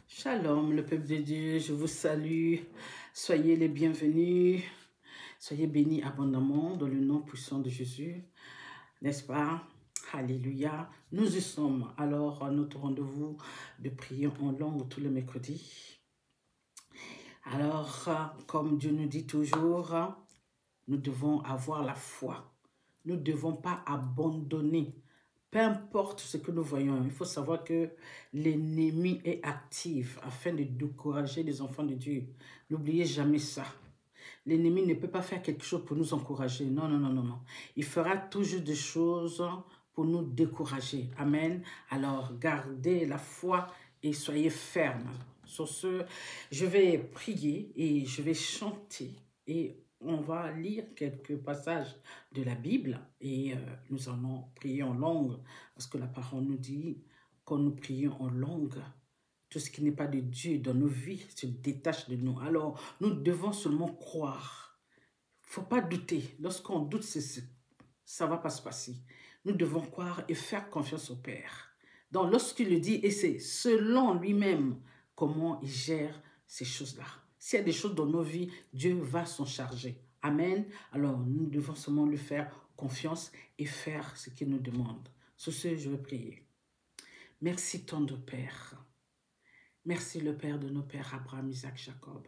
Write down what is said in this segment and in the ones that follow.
Shalom, le peuple de Dieu, je vous salue. Soyez les bienvenus. Soyez bénis abondamment dans le nom puissant de Jésus. N'est-ce pas? Alléluia. Nous y sommes alors à notre rendez-vous de prière en langue tous les mercredis. Alors, comme Dieu nous dit toujours, nous devons avoir la foi. Nous ne devons pas abandonner. Peu importe ce que nous voyons, il faut savoir que l'ennemi est actif afin de décourager les enfants de Dieu. N'oubliez jamais ça. L'ennemi ne peut pas faire quelque chose pour nous encourager. Non, non, non, non, non. Il fera toujours des choses pour nous décourager. Amen. Alors, gardez la foi et soyez fermes. Sur ce, je vais prier et je vais chanter et on va lire quelques passages de la Bible et nous allons prier en langue parce que la parole nous dit quand nous prions en langue, tout ce qui n'est pas de Dieu dans nos vies se détache de nous. Alors, nous devons seulement croire. Il ne faut pas douter. Lorsqu'on doute, ça ne va pas se passer. Nous devons croire et faire confiance au Père. Donc, lorsqu'il le dit, et c'est selon lui-même comment il gère ces choses-là. S'il y a des choses dans nos vies, Dieu va s'en charger. Amen. Alors, nous devons seulement lui faire confiance et faire ce qu'il nous demande. Sur ce, je vais prier. Merci, tendre Père. Merci, le Père de nos pères, Abraham, Isaac, Jacob.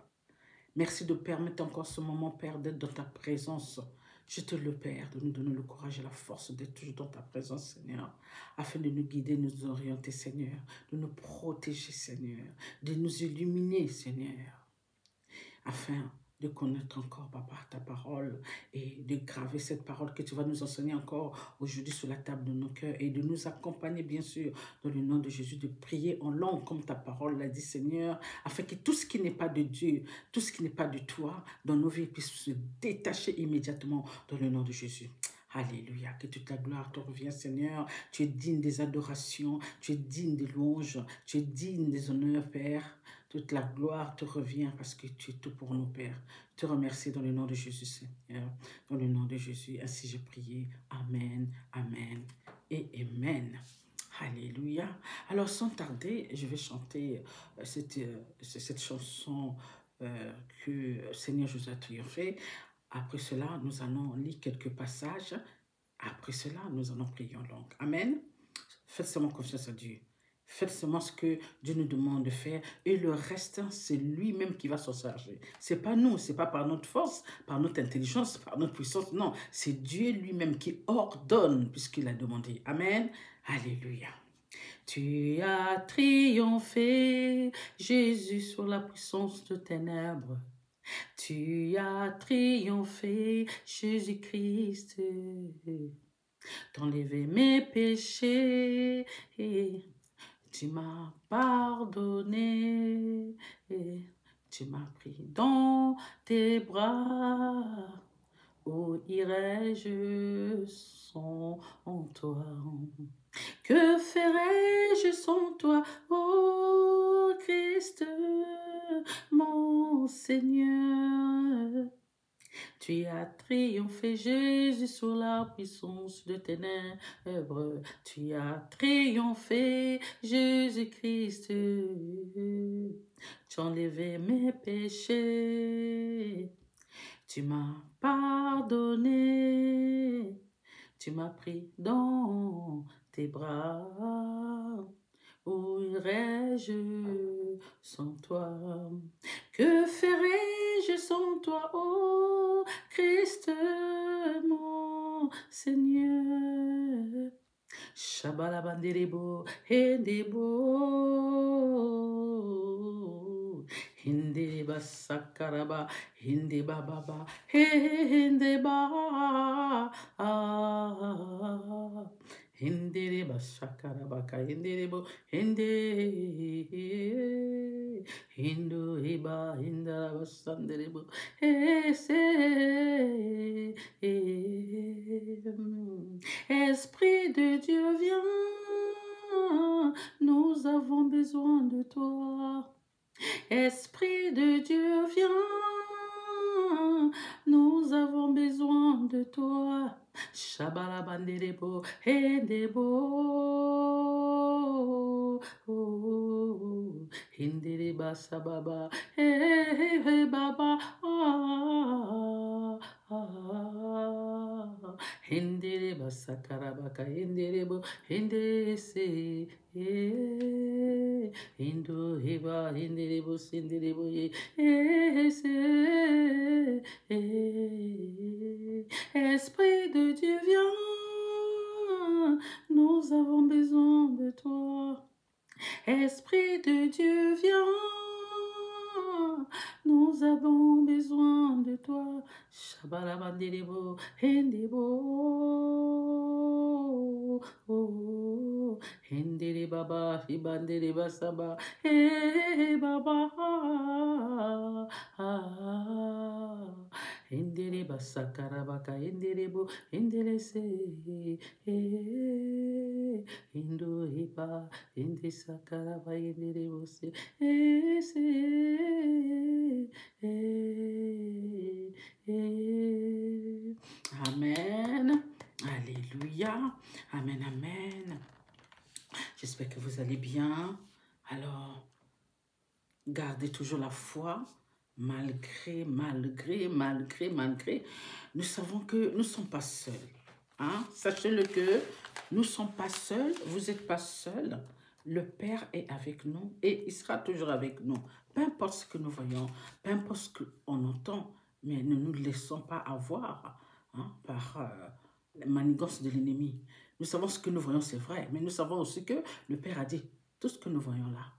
Merci de permettre encore ce moment, Père, d'être dans ta présence. Je te le Père, de nous donner le courage et la force d'être toujours dans ta présence, Seigneur, afin de nous guider, nous orienter, Seigneur, de nous protéger, Seigneur, de nous illuminer, Seigneur, afin de connaître encore, Papa, ta parole et de graver cette parole que tu vas nous enseigner encore aujourd'hui sur la table de nos cœurs et de nous accompagner, bien sûr, dans le nom de Jésus, de prier en langue comme ta parole l'a dit, Seigneur, afin que tout ce qui n'est pas de Dieu, tout ce qui n'est pas de toi, dans nos vies puisse se détacher immédiatement dans le nom de Jésus. Alléluia, que toute la gloire te revient, Seigneur. Tu es digne des adorations, tu es digne des louanges, tu es digne des honneurs, Père. Toute la gloire te revient parce que tu es tout pour nous, Père. Je te remercie dans le nom de Jésus, Seigneur. Dans le nom de Jésus, ainsi j'ai prié. Amen, amen et amen. Alléluia. Alors, sans tarder, je vais chanter cette chanson que Seigneur Jésus a triomphé. Après cela, nous allons lire quelques passages. Après cela, nous allons prier en langue. Amen. Faites seulement confiance à Dieu. Faites seulement ce que Dieu nous demande de faire et le reste, c'est lui-même qui va s'en charger. C'est pas nous, c'est pas par notre force, par notre intelligence, par notre puissance. Non, c'est Dieu lui-même qui ordonne puisqu'il a demandé. Amen. Alléluia. Tu as triomphé, Jésus, sur la puissance de ténèbres. Tu as triomphé, Jésus-Christ, t'enlever mes péchés, et tu m'as pardonné, et tu m'as pris dans tes bras. Où irai-je sans toi? Que ferai-je sans toi, ô Christ, mon Seigneur? Tu as triomphé, Jésus, sur la puissance de ténèbres. Tu as triomphé, Jésus-Christ. Tu as enlevé mes péchés. Tu m'as pardonné. Tu m'as pris dans tes bras. Où irai-je sans toi? Que ferai-je sans toi, ô Christ, mon Seigneur? Shabalabanderebo, hendebo, hindeba sakaraba, hindeba baba, hindeba, hindeba sakaraba, hindebo, hindu hiba, hindaba sanderebo, Esprit de Dieu, viens, nous avons besoin de toi. Esprit de Dieu, viens, nous avons besoin de toi. Shabalabanderebo, hedebo, hindere basa baba, hey, hey, baba, hindere basa karabaka, hindere bo, hindere se, hindo heba, hindere bo, sindere bo, se, Esprit de Dieu, viens, nous avons besoin de toi. Esprit de Dieu, viens, nous avons besoin de toi. Shabalabandelebo, hendebo, hendele baba, hibandele basaba, baba, hendele basakarabaka, hendelebo, hendele se, hindo hiba. Indi sakaraba indi bose Amen. Alléluia. Amen, amen. J'espère que vous allez bien. Alors, gardez toujours la foi. Malgré. Nous savons que nous ne sommes pas seuls. Hein? Sachez-le que nous ne sommes pas seuls. Vous n'êtes pas seuls. Le Père est avec nous et il sera toujours avec nous. Peu importe ce que nous voyons, peu importe ce qu'on entend, mais ne nous laissons pas avoir par la manigance de l'ennemi. Nous savons ce que nous voyons, c'est vrai, mais nous savons aussi que le Père a dit, tout ce que nous voyons là,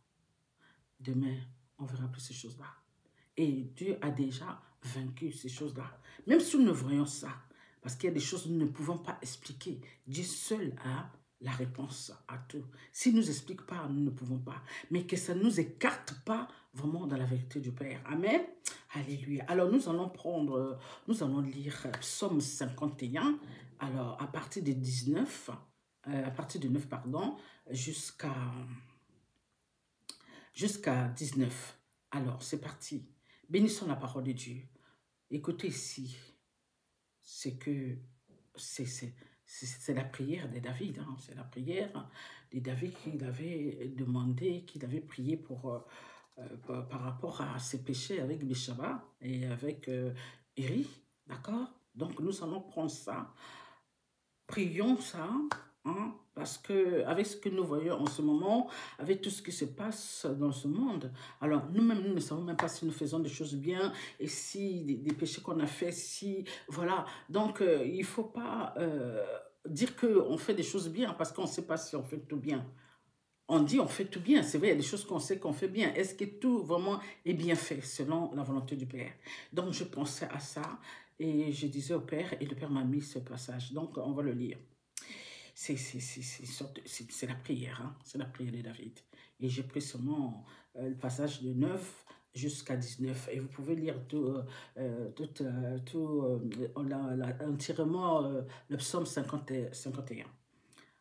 demain, on verra plus ces choses-là. Et Dieu a déjà vaincu ces choses-là. Même si nous ne voyons ça, parce qu'il y a des choses que nous ne pouvons pas expliquer, Dieu seul a la réponse à tout. S'il ne nous explique pas, nous ne pouvons pas. Mais que ça ne nous écarte pas vraiment dans la vérité du Père. Amen. Alléluia. Alors nous allons lire Psaume 51, alors à partir de 19, pardon, jusqu'à 19. Alors, c'est parti. Bénissons la parole de Dieu. Écoutez ici, c'est la prière de David. Hein. C'est la prière de David qu'il avait demandé, qu'il avait prié par rapport à ses péchés avec Béchaba et avec Éri. D'accord? Donc, nous allons prendre ça. Prions ça. Hein, parce que avec ce que nous voyons en ce moment, avec tout ce qui se passe dans ce monde, alors nous-mêmes, nous ne savons même pas si nous faisons des choses bien et si des péchés qu'on a fait, si, voilà. Donc, il ne faut pas dire qu'on fait des choses bien parce qu'on ne sait pas si on fait tout bien. On dit on fait tout bien, c'est vrai, il y a des choses qu'on sait qu'on fait bien. Est-ce que tout vraiment est bien fait selon la volonté du Père? Donc, je pensais à ça et je disais au Père et le Père m'a mis ce passage. Donc, on va le lire. C'est la prière, hein? C'est la prière de David. Et j'ai pris seulement le passage de 9 jusqu'à 19. Et vous pouvez lire entièrement le psaume 51.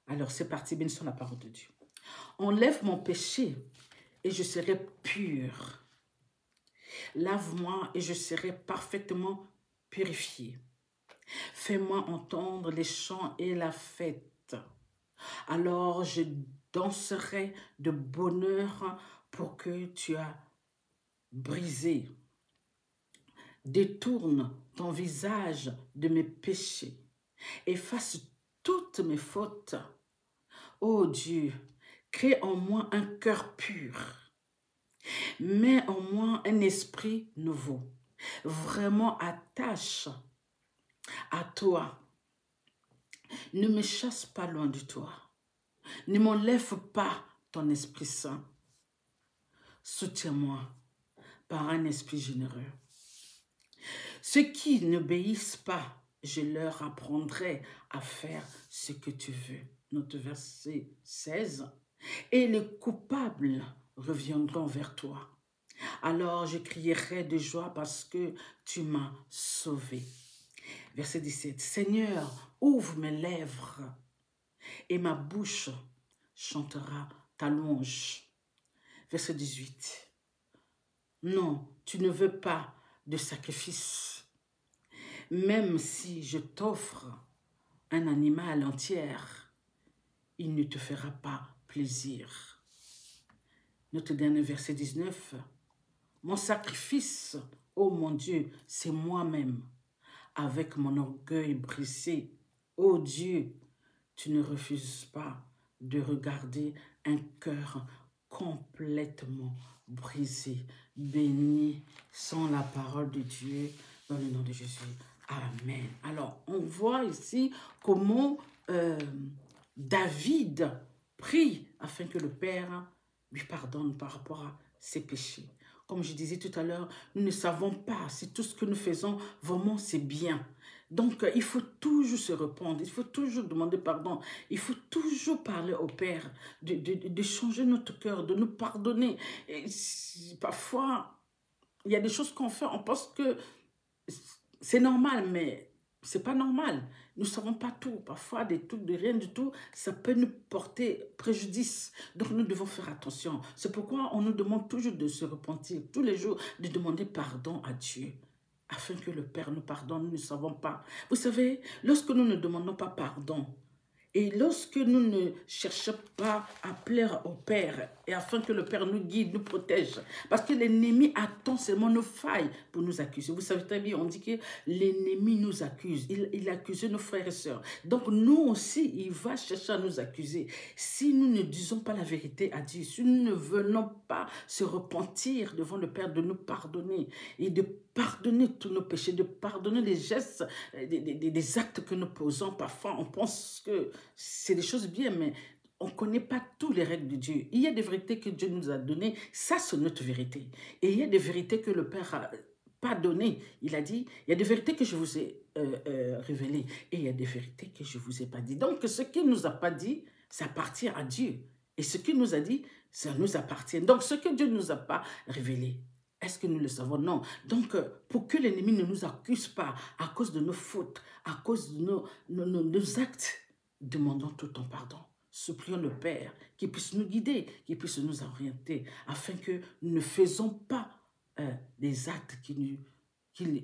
Alors c'est parti, bénissons la parole de Dieu. Enlève mon péché et je serai pur. Lave-moi et je serai parfaitement purifié. Fais-moi entendre les chants et la fête. Alors je danserai de bonheur pour que tu as brisé. Détourne ton visage de mes péchés. Efface toutes mes fautes. Ô Dieu, crée en moi un cœur pur. Mets en moi un esprit nouveau. Vraiment attache à toi. Ne me chasse pas loin de toi. Ne m'enlève pas ton Esprit Saint. Soutiens-moi par un esprit généreux. Ceux qui n'obéissent pas, je leur apprendrai à faire ce que tu veux. Notre verset 16. Et les coupables reviendront vers toi. Alors je crierai de joie parce que tu m'as sauvé. Verset 17. Seigneur, ouvre mes lèvres et ma bouche chantera ta louange. Verset 18. Non, tu ne veux pas de sacrifice. Même si je t'offre un animal entier, il ne te fera pas plaisir. Notre dernier verset 19. Mon sacrifice, ô mon Dieu, c'est moi-même, avec mon orgueil brisé. Ô Dieu, tu ne refuses pas de regarder un cœur complètement brisé. Béni sont la parole de Dieu dans le nom de Jésus. Amen. Alors, on voit ici comment David prie afin que le Père lui pardonne par rapport à ses péchés. Comme je disais tout à l'heure, nous ne savons pas si tout ce que nous faisons, vraiment, c'est bien. Donc, il faut toujours se répondre, il faut toujours demander pardon, il faut toujours parler au Père, de changer notre cœur, de nous pardonner. Et parfois, il y a des choses qu'on fait, on pense que c'est normal, mais c'est pas normal. Nous ne savons pas tout. Parfois, des trucs de rien du tout, ça peut nous porter préjudice. Donc, nous devons faire attention. C'est pourquoi on nous demande toujours de se repentir, tous les jours, de demander pardon à Dieu, afin que le Père nous pardonne. Nous ne savons pas. Vous savez, lorsque nous ne demandons pas pardon, et lorsque nous ne cherchons pas à plaire au Père, et afin que le Père nous guide, nous protège, parce que l'ennemi attend seulement nos failles pour nous accuser. Vous savez très bien, on dit que l'ennemi nous accuse, il accuse nos frères et sœurs. Donc nous aussi, il va chercher à nous accuser. Si nous ne disons pas la vérité à Dieu, si nous ne venons pas se repentir devant le Père, de nous pardonner, et de pardonner tous nos péchés, de pardonner les gestes, des actes que nous posons. Parfois, on pense que c'est des choses bien, mais on ne connaît pas toutes les règles de Dieu. Il y a des vérités que Dieu nous a données, ça c'est notre vérité. Et il y a des vérités que le Père a pas données. Il a dit, il y a des vérités que je vous ai révélées et il y a des vérités que je ne vous ai pas dit. Donc ce qu'il ne nous a pas dit, ça appartient à Dieu. Et ce qu'il nous a dit, ça nous appartient. Donc ce que Dieu ne nous a pas révélé, est-ce que nous le savons? Non. Donc, pour que l'ennemi ne nous accuse pas à cause de nos fautes, à cause de nos actes, demandons tout en pardon. Supplions le Père qui puisse nous guider, qui puisse nous orienter, afin que nous ne faisons pas des actes qui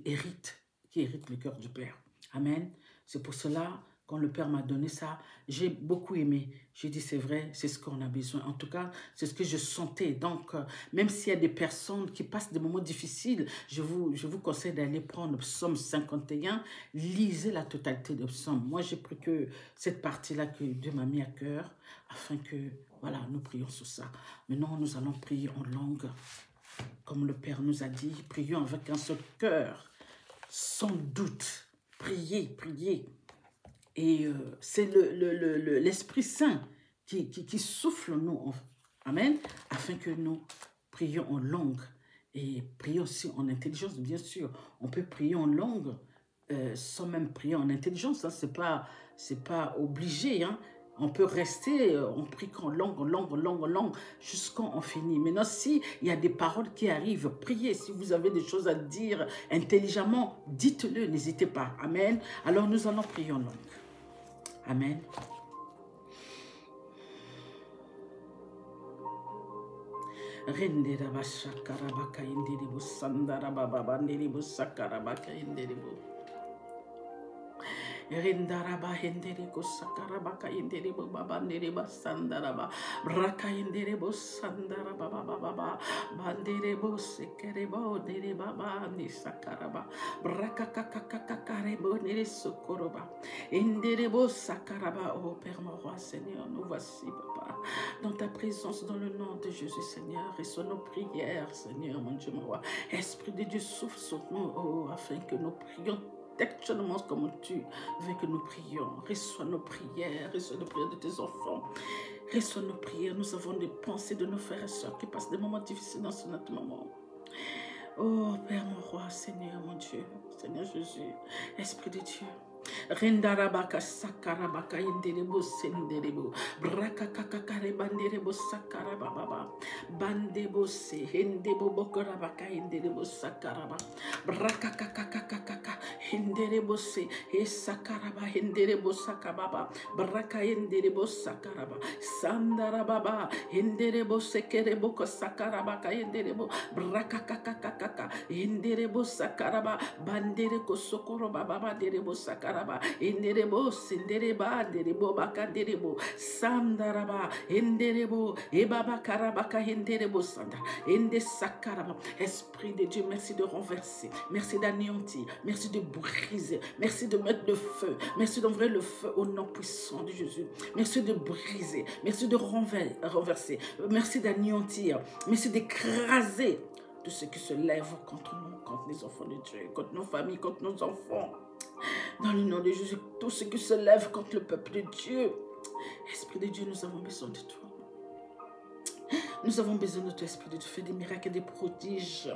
héritent le cœur du Père. Amen. C'est pour cela, quand le Père m'a donné ça, j'ai beaucoup aimé. J'ai dit, c'est vrai, c'est ce qu'on a besoin. En tout cas, c'est ce que je sentais. Donc, même s'il y a des personnes qui passent des moments difficiles, je vous conseille d'aller prendre Psaume 51, lisez la totalité de Psaume. Moi, j'ai pris que cette partie-là que Dieu m'a mis à cœur, afin que, voilà, nous prions sur ça. Maintenant, nous allons prier en langue, comme le Père nous a dit. Prions avec un seul cœur, sans doute. Priez, priez. Et c'est l'Esprit Saint qui souffle en nous. Amen. Afin que nous prions en langue. Et prions aussi en intelligence, bien sûr. On peut prier en langue sans même prier en intelligence. Hein. C'est pas obligé. Hein. On peut rester, on prie qu'en langue, jusqu'à on finit. Maintenant, s'il y a des paroles qui arrivent, priez. Si vous avez des choses à dire intelligemment, dites-le, n'hésitez pas. Amen. Alors, nous allons prier en langue. Amen. Rendera bashakarabaka indiribu sandarababa ndiribu sakarabaka indiribu. Rindaraba henderibo sakarabaka indiribu baba ndiriba sandaraba. Braka indiribu sandaraba baba bandiribu sekerebo ndiriba bandi sakaraba. Braka kakakakarebo ndirisukoroba. Indiribu sakaraba. Oh Père mon roi Seigneur, nous voici papa dans ta présence, dans le nom de Jésus Seigneur, et sur nos prières Seigneur mon Dieu mon roi. Esprit de Dieu souffle sur nous, oh, afin que nous prions textuellement comme tu veux que nous prions. Reçois nos prières de tes enfants. Reçois nos prières. Nous avons des pensées de nos frères et sœurs qui passent des moments difficiles dans ce notre moment. Oh Père mon roi, Seigneur mon Dieu, Seigneur Jésus, Esprit de Dieu. Rendarabaka sakarabaka inderebo senderebo braka kakakare banderebo sakarababa bandebo se hendebo bokorabaka inderebo sakaraba braka kakakakaka inderebo se sakaraba inderebo sakababa braka inderebo sakaraba sandarababa inderebo sekerebo sakarabaka inderebo braka kakakaka inderebo sakaraba bandere ko sokoro baba derebo sakaraba sakaraba, enderebo, sendereba, derebo, baka, derebo, sandaraba, enderebo, ebaba, karabaka, enderebo, sanda, ende sakaraba. Esprit de Dieu, merci de renverser, merci d'anéantir, merci de briser, merci de mettre le feu, merci d'envoyer le feu au nom puissant de Jésus, merci de briser, merci de renverser, merci d'anéantir, merci d'écraser tout ce qui se lève contre nous, contre les enfants de Dieu, contre nos familles, contre nos enfants. Dans le nom de Jésus, tout ce qui se lève contre le peuple de Dieu. Esprit de Dieu, nous avons besoin de toi. Nous avons besoin de toi, Esprit de Dieu. Fais des miracles et des prodiges.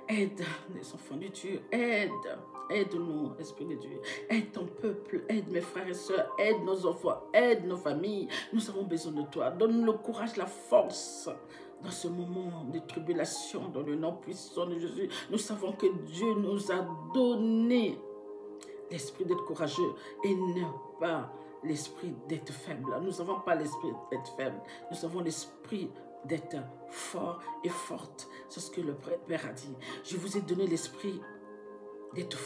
Aide les enfants de Dieu. Aide-nous, Esprit de Dieu. Aide ton peuple. Aide mes frères et sœurs. Aide nos enfants. Aide nos familles. Nous avons besoin de toi. Donne-nous le courage, la force. Dans ce moment de tribulation, dans le nom puissant de Jésus, nous savons que Dieu nous a donné l'esprit d'être courageux et non pas l'esprit d'être faible. Nous n'avons pas l'esprit d'être faible. Nous avons l'esprit d'être fort et forte. C'est ce que le Père a dit. Je vous ai donné l'esprit d'être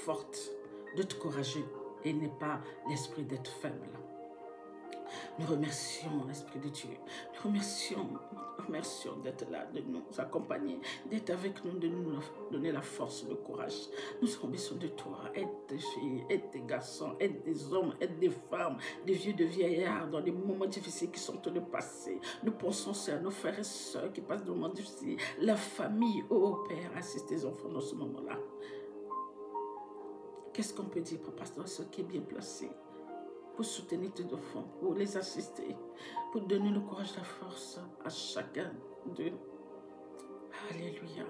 forte, d'être courageux et n'est pas l'esprit d'être faible. Nous remercions l'Esprit de Dieu. Nous remercions d'être là, de nous accompagner, d'être avec nous, de nous donner la force, le courage. Nous avons besoin de toi. Aide tes filles, aide tes garçons, aide des hommes, aide des femmes, des vieux, des vieillards dans les moments difficiles qui sont en train de passer. Nous pensons à nos frères et sœurs qui passent des moments difficiles. La famille, oh Père, assiste tes enfants dans ce moment-là. Qu'est-ce qu'on peut dire, papa, dans ce qui est bien placé? Pour soutenir tes enfants, pour les assister, pour donner le courage, la force à chacun d'eux. Alléluia.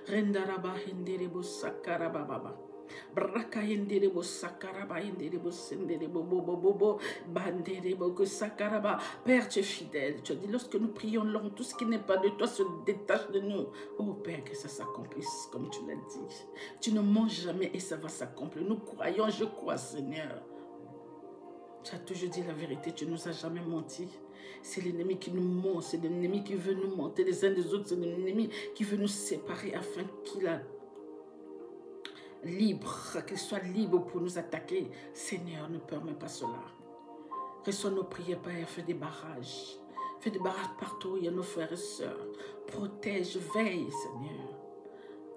Rendaraba henderebo sakaraba baba. Braka henderebo sakaraba henderebo senderebo bobo bobo banderebo que sakaraba. Père, tu es fidèle. Tu as dit lorsque nous prions, tout ce qui n'est pas de toi se détache de nous. Oh Père, que ça s'accomplisse comme tu l'as dit. Tu ne manges jamais et ça va s'accomplir. Nous croyons, je crois, Seigneur. Tu as toujours dit la vérité, tu ne nous as jamais menti. C'est l'ennemi qui nous ment, c'est l'ennemi qui veut nous mentir les uns des autres, c'est l'ennemi qui veut nous séparer afin qu'il soit libre pour nous attaquer. Seigneur, ne permets pas cela. Reçois nos prières, Père, fais des barrages. Fais des barrages partout, il y a nos frères et sœurs. Protège, veille, Seigneur.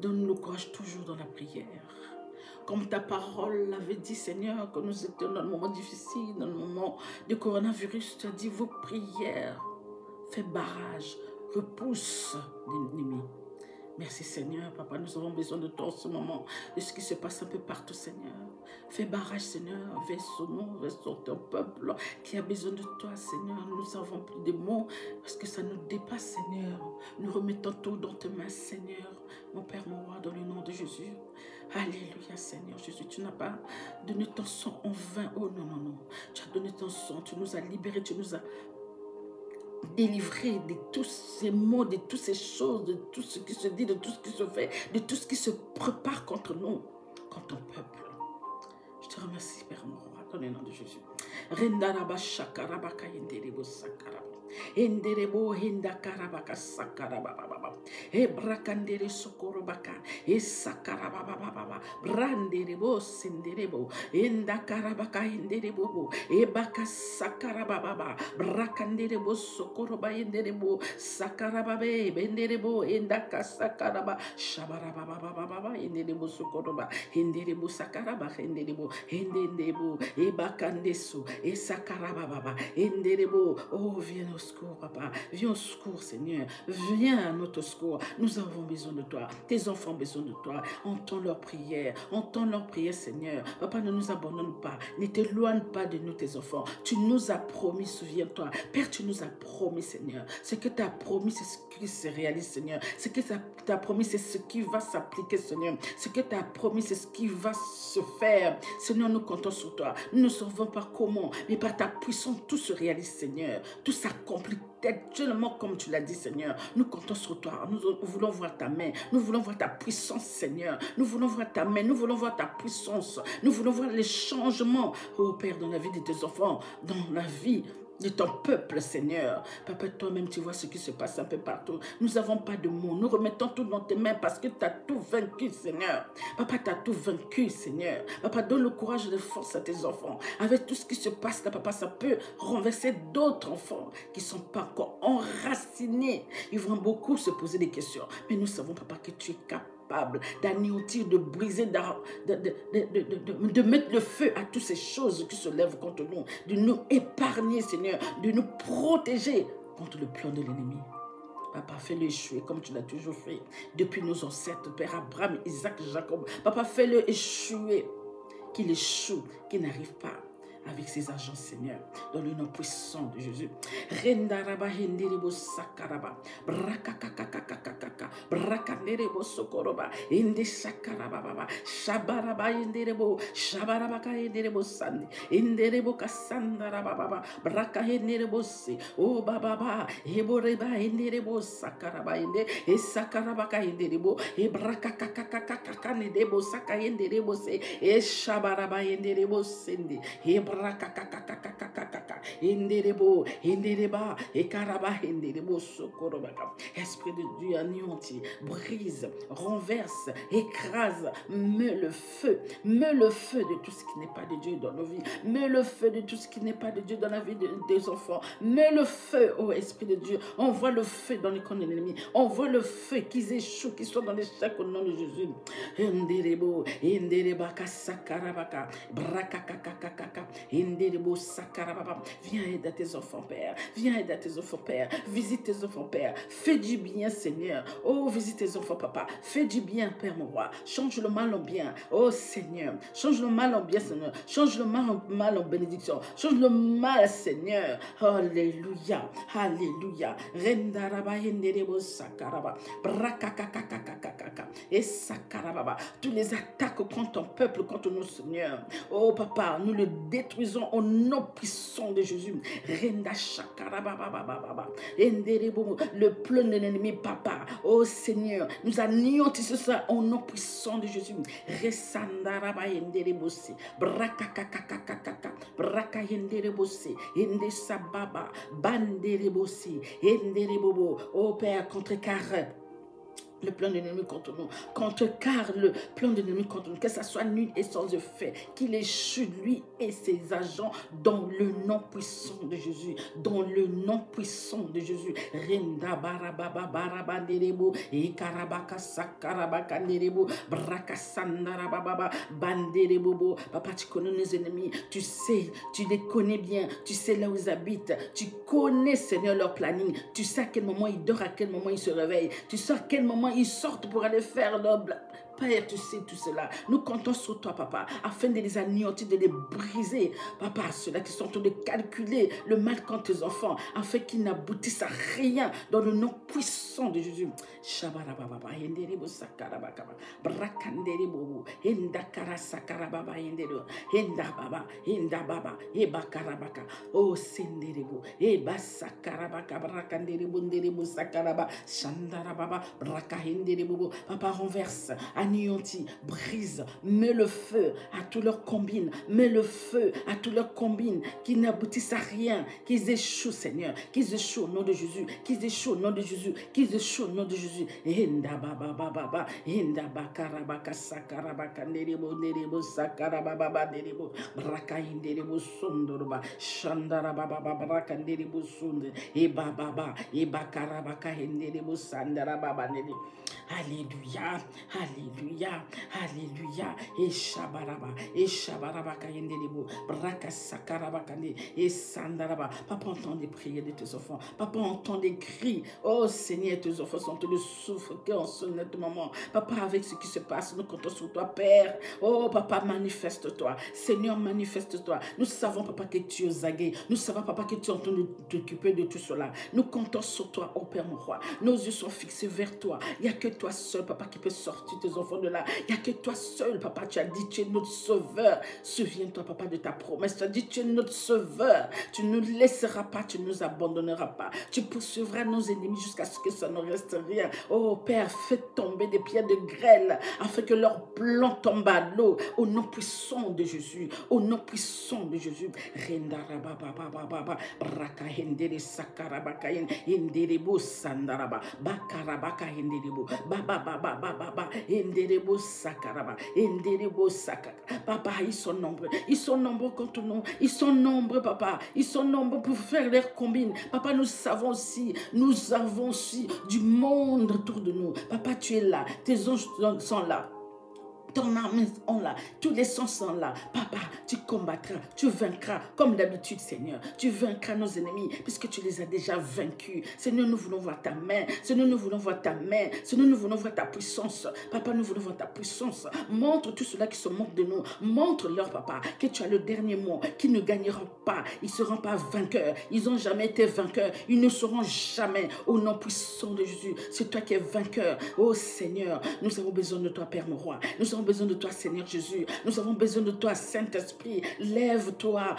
Donne-nous courage toujours dans la prière. Comme ta parole l'avait dit, Seigneur, que nous étions dans le moment difficile, dans le moment du coronavirus, tu as dit vos prières, fais barrage, repousse l'ennemi. Merci Seigneur, Papa, nous avons besoin de toi en ce moment, de ce qui se passe un peu partout, Seigneur. Fais barrage, Seigneur, vers son nom, vers ton peuple qui a besoin de toi, Seigneur. Nous n'avons plus de mots parce que ça nous dépasse, Seigneur. Nous remettons tout dans tes mains, Seigneur. Mon Père, mon roi, dans le nom de Jésus. Alléluia, Seigneur Jésus. Tu n'as pas donné ton sang en vain. Oh non, non, non. Tu as donné ton sang, tu nous as libérés, tu nous as délivrés de tous ces mots, de toutes ces choses, de tout ce qui se dit, de tout ce qui se fait, de tout ce qui se prépare contre nous, contre ton peuple. Je te remercie, Père, mon roi, dans le nom de Jésus. Rendaraba shakarabaka yenderebo sakaraba. Enderebo henda karabaka sakaraba baba. Ebrakandere sokorobaka. Esakaraba baba. Branderebo senderebo. Enda karabaka enderebo. Ebaka sakaraba baba. Brakanderebo sokoroba enderebo. Sakaraba be benderebo enda kasakaraba. Shabaraba baba enderebo sokoroba. Enderebo sakaraba enderebo. Endendebo ebakandeso. Et sakarababa, enderebo. Oh, viens au secours, Papa. Viens au secours, Seigneur. Viens à notre secours. Nous avons besoin de toi. Tes enfants ont besoin de toi. Entends leurs prières. Entends leurs prières, Seigneur. Papa, ne nous abandonne pas. Ne t'éloigne pas de nous, tes enfants. Tu nous as promis, souviens-toi. Père, tu nous as promis, Seigneur. Ce que tu as promis, c'est ce qui se réalise, Seigneur. Ce que tu as promis, c'est ce qui va s'appliquer, Seigneur. Ce que tu as promis, c'est ce qui va se faire. Seigneur, nous comptons sur toi. Nous ne savons pas comment, mais par ta puissance, tout se réalise, Seigneur. Tout s'accomplit tellement comme tu l'as dit, Seigneur. Nous comptons sur toi. Nous voulons voir ta main. Nous voulons voir ta puissance, Seigneur. Nous voulons voir ta main. Nous voulons voir ta puissance. Nous voulons voir les changements, oh Père, dans la vie de tes enfants, dans la vie de ton peuple, Seigneur. Papa, toi-même, tu vois ce qui se passe un peu partout. Nous n'avons pas de mots. Nous remettons tout dans tes mains parce que tu as tout vaincu, Seigneur. Papa, tu as tout vaincu, Seigneur. Papa, donne le courage et la force à tes enfants. Avec tout ce qui se passe là, papa, ça peut renverser d'autres enfants qui ne sont pas encore enracinés. Ils vont beaucoup se poser des questions. Mais nous savons, papa, que tu es capable d'anéantir, de briser, de mettre le feu à toutes ces choses qui se lèvent contre nous, de nous épargner, Seigneur, de nous protéger contre le plan de l'ennemi. Papa, fais-le échouer comme tu l'as toujours fait depuis nos ancêtres, Père Abraham, Isaac, Jacob. Papa, fais-le échouer, qu'il échoue, qu'il n'arrive pas avec ses agents, Seigneur, dans le nom puissant de Jésus. Rendaraba henderebo sakaraba, brakakakakakakaka, brakanerebo sokoroba, ende sakaraba baba, shabaraba henderebo, shabarabaka henderebo sandi, henderebo kasandaraba baba, braka henderebo se, o baba, heboreba henderebo sakaraba hende, e sakarabaka henderebo, e brakakakakakaka nedebo saka henderebo se, e shabaraba henderebo sende, e Enderebo, endereba, ekaraba, enderebo, sokorobaka. Esprit de Dieu anéanti, brise, renverse, écrase, mets le feu de tout ce qui n'est pas de Dieu dans nos vies, mets le feu de tout ce qui n'est pas de Dieu dans la vie des enfants, mets le feu, ô Esprit de Dieu, envoie le feu dans les camps de l'ennemi, envoie le feu, qu'ils échouent, qu'ils soient dans l'échec au nom de Jésus. Enderebo, endereba, kasakarabaka, brakakakakaka. Viens aider tes enfants, Père. Viens aider tes enfants, Père. Visite tes enfants, Père. Fais du bien, Seigneur. Oh, visite tes enfants, Papa. Fais du bien, Père, mon roi. Change le mal en bien. Oh, Seigneur. Change le mal en bien, Seigneur. Change le mal en bénédiction. Change le mal, Seigneur. Alléluia. Alléluia. Rendaraba yenderebo sakaraba. Brakakakakakakaka. Et sakarababa. Tous les attaques contre ton peuple, contre nos seigneurs. Oh, Papa, nous le détruisons au nom puissant de Jésus. Le plan de l'ennemi, Papa. Oh Seigneur, nous anéantissons ça au nom puissant de Jésus. Oh Père, contrecarre le plan de l'ennemi contre nous, contrecarre le plan de l'ennemi contre nous, que ça soit nul et sans effet, qu'il échoue lui et ses agents dans le nom puissant de Jésus, dans le nom puissant de Jésus. Renda barababa barabanderebo et karabaka sakarabaka nerebo brakasandara banderebo. Papa, tu connais nos ennemis, tu sais, tu les connais bien, tu sais là où ils habitent, tu connais, Seigneur, leur planning, tu sais à quel moment ils dorment, à quel moment ils se réveillent, tu sais à quel moment ils sortent pour aller faire leur Père, tu sais tout cela. Nous comptons sur toi, Papa, afin de les anéantir, de les briser. Papa, ceux-là qui sont en train de calculer le mal contre tes enfants, afin qu'ils n'aboutissent à rien, dans le nom puissant de Jésus. Shabarababa, henderebo sakarabakaba, brakanderebo, hendakara sakarababa, hendero, hendababa, hendababa, ebakarabaka, oh senderebo, ebasakarabaka, brakanderebo, nderebo sakaraba, shandarababa, brakahenderebo. Papa, renverse, anéantis, brise, mets le feu à tous leurs combines, mets le feu à tous leurs combines, qui n'aboutissent à rien, qu'ils échouent, Seigneur, qu'ils échouent au nom de Jésus, qu'ils échouent au nom de Jésus, qu'ils échouent au nom de Jésus. Enda baba baba, enda bakarabaka sakarabaka nerebo nerebo sakarababa nerebo braka inderebo sondoroba shandara baba braka nerebo sonde e baba e bakarabaka nerebo sandara baba nerebo. Alléluia, alléluia, alléluia. Et shabaraba kayendelebo, braka sakaraba kande, et sandaraba. Papa, entend les prières de tes enfants. Papa, entend les cris. Oh Seigneur, tes enfants sont en train de souffrir en ce moment. Papa, avec ce qui se passe, nous comptons sur toi, Père. Oh Papa, manifeste-toi. Seigneur, manifeste-toi. Nous savons, Papa, que tu es zagué. Nous savons, Papa, que tu es en train de t'occuper de tout cela. Nous comptons sur toi, oh Père, mon roi. Nos yeux sont fixés vers toi. Il n'y a que toi seul, Papa, qui peut sortir tes enfants de là. Il n'y a que toi seul, papa. Tu as dit, tu es notre sauveur. Souviens-toi, papa, de ta promesse. Tu as dit, tu es notre sauveur. Tu ne nous laisseras pas, tu ne nous abandonneras pas. Tu poursuivras nos ennemis jusqu'à ce que ça ne reste rien. Oh Père, fais tomber des pierres de grêle afin que leur plan tombe à l'eau. Au nom puissant de Jésus. Au nom puissant de Jésus. Papa, ils sont nombreux. Ils sont nombreux contre nous. Ils sont nombreux, papa. Ils sont nombreux pour faire leurs combines. Papa, nous savons aussi, nous avons aussi du monde autour de nous. Papa, tu es là. Tes anges sont là. Ton armée est là, tous les sens sont là. Papa, tu combattras, tu vaincras, comme d'habitude, Seigneur. Tu vaincras nos ennemis, puisque tu les as déjà vaincus. Seigneur, nous voulons voir ta main. Seigneur, nous voulons voir ta main. Seigneur, nous voulons voir ta puissance. Papa, nous voulons voir ta puissance. Montre tous ceux-là qui se moquent de nous. Montre-leur, papa, que tu as le dernier mot, qu'ils ne gagneront pas. Ils ne seront pas vainqueurs. Ils n'ont jamais été vainqueurs. Ils ne seront jamais. Au nom puissant de Jésus, c'est toi qui es vainqueur. Oh Seigneur, nous avons besoin de toi, Père mon roi. Nous avons besoin de toi, Seigneur Jésus. Nous avons besoin de toi, Saint-Esprit. Lève-toi,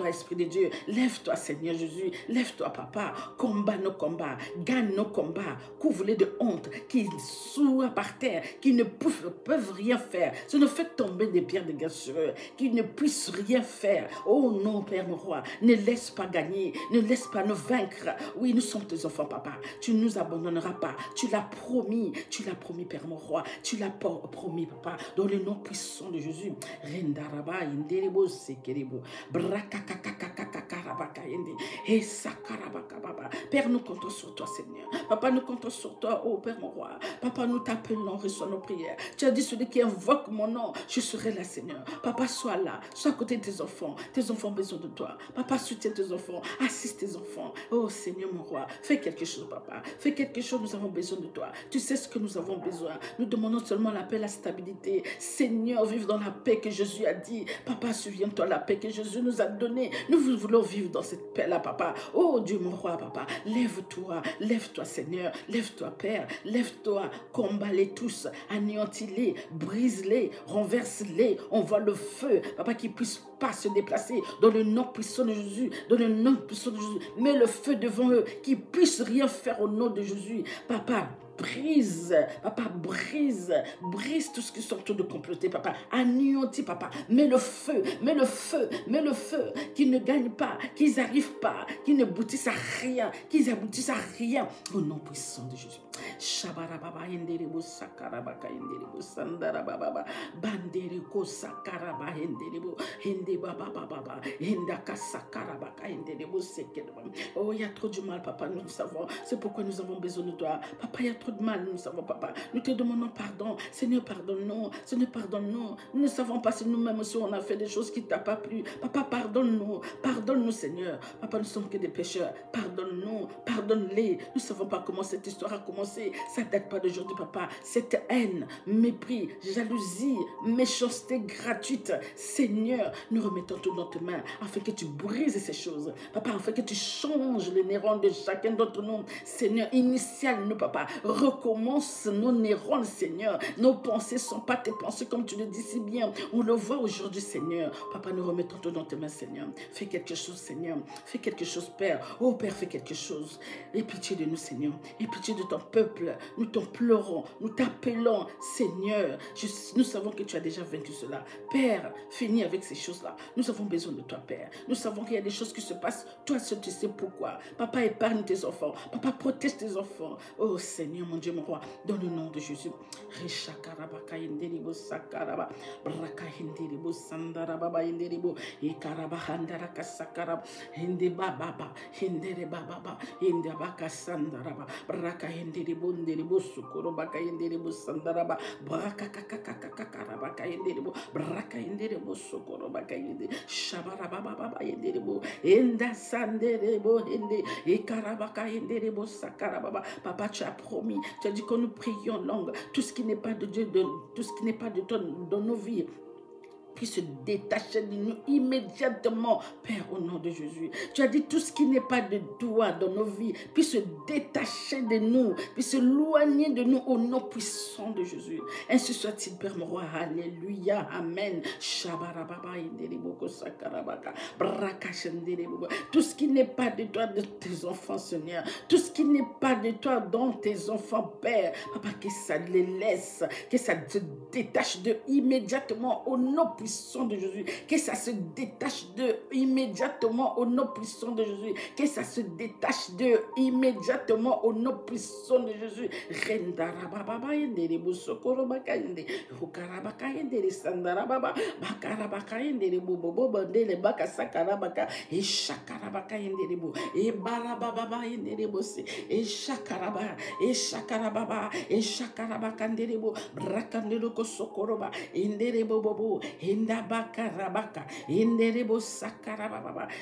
Esprit de Dieu. Lève-toi, Seigneur Jésus. Lève-toi, Papa. Combat nos combats. Gagne nos combats. Couvre-les de honte. Qui soient par terre. Qui ne peuvent rien faire. Ce ne fait tomber des pierres de guerre sur eux. Qui ne puissent rien faire. Oh non, Père mon roi. Ne laisse pas gagner. Ne laisse pas nous vaincre. Oui, nous sommes tes enfants, Papa. Tu ne nous abandonneras pas. Tu l'as promis. Tu l'as promis, Père mon roi. Tu l'as promis, Papa. Dans le nom puissant de Jésus. Rendaraba inderebo sekerebo. Brakakakakakakarabaka yende. Et sakarabaka baba. Père, nous comptons sur toi, Seigneur. Papa, nous comptons sur toi, oh Père mon roi. Papa, nous t'appelons, reçois nos prières. Tu as dit, celui qui invoque mon nom, je serai là, Seigneur. Papa, sois là. Sois à côté de tes enfants. Tes enfants ont besoin de toi. Papa, soutiens tes enfants. Assiste tes enfants. Oh Seigneur mon roi, fais quelque chose, Papa. Fais quelque chose, nous avons besoin de toi. Tu sais ce que nous avons besoin. Nous demandons seulement la paix, la stabilité. Seigneur, vive dans la paix que Jésus a dit. Papa, souviens-toi la paix que Jésus nous a donnée. Nous voulons vivre dans cette paix-là, Papa. Oh Dieu mon roi, Papa. Lève-toi, Seigneur. Lève-toi, Père. Lève-toi. Combat-les tous. Anéantis-les. Brise-les. Renverse-les. On voit le feu, Papa, qui puisse pas se déplacer dans le nom puissant de Jésus. Dans le nom puissant de Jésus. Mets le feu devant eux, qui puissent rien faire au nom de Jésus. Papa, brise, Papa, brise tout ce qui sont en train de comploter, Papa, anéantis, Papa, mets le feu, qu'ils ne gagnent pas, qu'ils n'arrivent pas, qu'ils n'aboutissent à rien, au nom puissant de Jésus. Shabarababa henderebo sakarabaka henderebo sandarababa bandereko sakaraba henderebo hendebaba baba hendaka sakarabaka henderebo sekedeba. Oh, il y a trop du mal, Papa, nous savons. C'est pourquoi nous avons besoin de toi. Papa, il y a trop de mal, nous savons, Papa. Nous te demandons pardon. Seigneur, pardonne-nous. Seigneur, pardonne-nous. Nous ne savons pas si nous-mêmes aussi on a fait des choses qui ne t'ont pas plu. Papa, pardonne-nous. Pardonne-nous, Seigneur. Papa, nous sommes que des pécheurs. Pardonne-nous. Pardonne-les. Nous ne savons pas comment cette histoire a commencé. Ça ne date pas d'aujourd'hui, Papa. Cette haine, mépris, jalousie, méchanceté gratuite. Seigneur, nous remettons tout dans tes mains afin que tu brises ces choses. Papa, afin que tu changes les neurones de chacun d'entre nous. Seigneur, initiale-nous, Papa. Recommence nos neurones, Seigneur. Nos pensées ne sont pas tes pensées, comme tu le dis si bien. On le voit aujourd'hui, Seigneur. Papa, nous remettons tout dans tes mains, Seigneur. Fais quelque chose, Seigneur. Fais quelque chose, Père. Oh, Père, fais quelque chose. Aie pitié de nous, Seigneur. Aie pitié de ton peuple. Nous t'en pleurons. Nous t'appelons, Seigneur. Nous savons que tu as déjà vaincu cela. Père, finis avec ces choses-là. Nous avons besoin de toi, Père. Nous savons qu'il y a des choses qui se passent. Toi seul, tu sais pourquoi. Papa, épargne tes enfants. Papa, protège tes enfants. Oh, Seigneur, mon Dieu, mon roi, dans le nom de Jésus. Rishakarabaka inderibo sakaraba. Braka inderibo sandarababa inderibo. Ekaraba handaraka sakaraba. Indebababa. Inderebababa. Indabaka sandaraba. Braka inderibo inderibo sukorobaka inderibo sandaraba. Braka kakakakakarabaka inderibo. Braka inderibo sukorobaka inderibo. Shabarababa inderibo. Inda sanderebo inde. Ekarabaka inderibo sakarababa. Papa, tu as promis, tu as dit que nous prions langue, tout ce qui n'est pas de Dieu, tout ce qui n'est pas de toi dans nos vies. puisse se détacher de nous immédiatement, Père, au nom de Jésus. Tu as dit tout ce qui n'est pas de toi dans nos vies puisse se détacher de nous, puisse s'éloigner de nous au nom puissant de Jésus. Ainsi soit-il, Père mon roi. Alléluia, amen. Tout ce qui n'est pas de toi, de tes enfants, Seigneur, tout ce qui n'est pas de toi dans tes enfants, Père, Papa, que ça les laisse, que ça se détache de immédiatement au nom puissant de Jésus, que ça se détache de immédiatement au nom puissant de Jésus, que ça se détache de immédiatement au nom puissant de Jésus.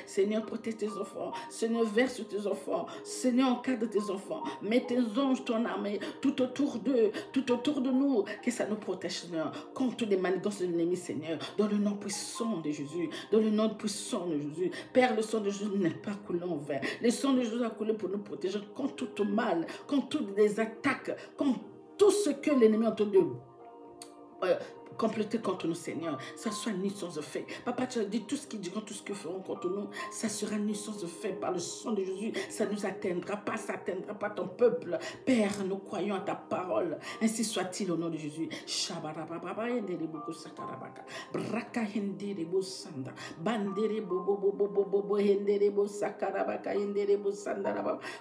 Seigneur, protège tes enfants. Seigneur, verse sur tes enfants. Seigneur, encadre tes enfants. Mets tes anges, ton armée, tout autour d'eux, tout autour de nous, que ça nous protège, Seigneur, contre les manigances de l'ennemi, Seigneur, dans le nom puissant de Jésus, dans le nom puissant de Jésus. Père, le sang de Jésus n'est pas coulé en vain. Le sang de Jésus a coulé pour nous protéger contre tout mal, contre toutes les attaques, contre tout ce que l'ennemi entend de compléter contre nous, Seigneur. Ça soit une nuisance de fait. Papa, tu as dit tout ce qu'ils diront, tout ce qu'ils feront contre nous, ça sera une nuisance de fait par le sang de Jésus. Ça ne nous atteindra pas, ça n'atteindra pas ton peuple. Père, nous croyons à ta parole. Ainsi soit-il au nom de Jésus.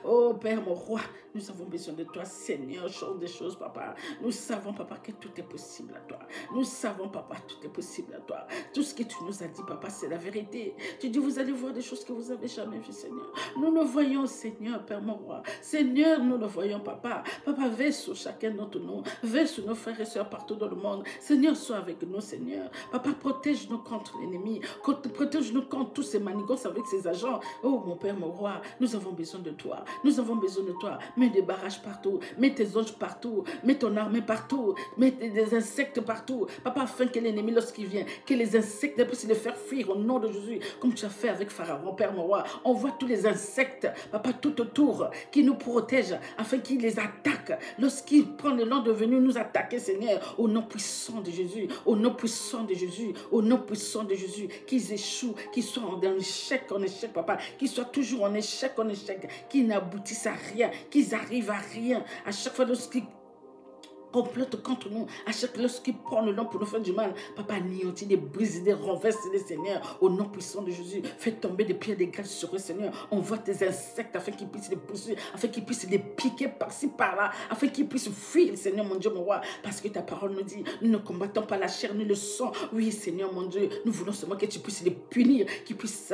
Oh Père, mon roi, nous avons besoin de toi, Seigneur. Change des choses, Papa. Nous savons, Papa, que tout est possible à toi. Nous savons, Papa, tout est possible à toi. Tout ce que tu nous as dit, Papa, c'est la vérité. Tu dis, vous allez voir des choses que vous n'avez jamais vues, Seigneur. Nous le voyons, Seigneur, Père mon roi. Seigneur, nous le voyons, Papa. Papa, veille sur chacun d'entre nous. Veille sur nos frères et sœurs partout dans le monde. Seigneur, sois avec nous, Seigneur. Papa, protège-nous contre l'ennemi. Protège-nous contre tous ces manigances avec ces agents. Oh, mon Père, mon roi, nous avons besoin de toi. Nous avons besoin de toi. Mets des barrages partout. Mets tes anges partout. Mets ton armée partout. Mets des insectes partout. Papa, afin que l'ennemi, lorsqu'il vient, que les insectes puissent le faire fuir au nom de Jésus, comme tu as fait avec Pharaon, Père mon roi. On voit tous les insectes, Papa, tout autour, qui nous protègent, afin qu'ils les attaquent. Lorsqu'ils prennent le nom de venir nous attaquer, Seigneur, au nom puissant de Jésus, au nom puissant de Jésus, au nom puissant de Jésus, qu'ils échouent, qu'ils soient en échec, Papa, qu'ils soient toujours en échec, qu'ils n'aboutissent à rien, qu'ils arrivent à rien. À chaque fois, lorsqu'ils complète contre nous. À chaque lorsqu'il prend le nom pour nous faire du mal, Papa, anéantis les, brise les, renverse les, Seigneur, au nom puissant de Jésus. Fais tomber des pierres, des grêles sur eux, Seigneur. On voit tes insectes afin qu'ils puissent les pousser, afin qu'ils puissent les piquer par-ci, par-là, afin qu'ils puissent fuir, Seigneur, mon Dieu, mon roi. Parce que ta parole nous dit, nous ne combattons pas la chair ni le sang. Oui, Seigneur, mon Dieu, nous voulons seulement que tu puisses les punir, qu'ils puissent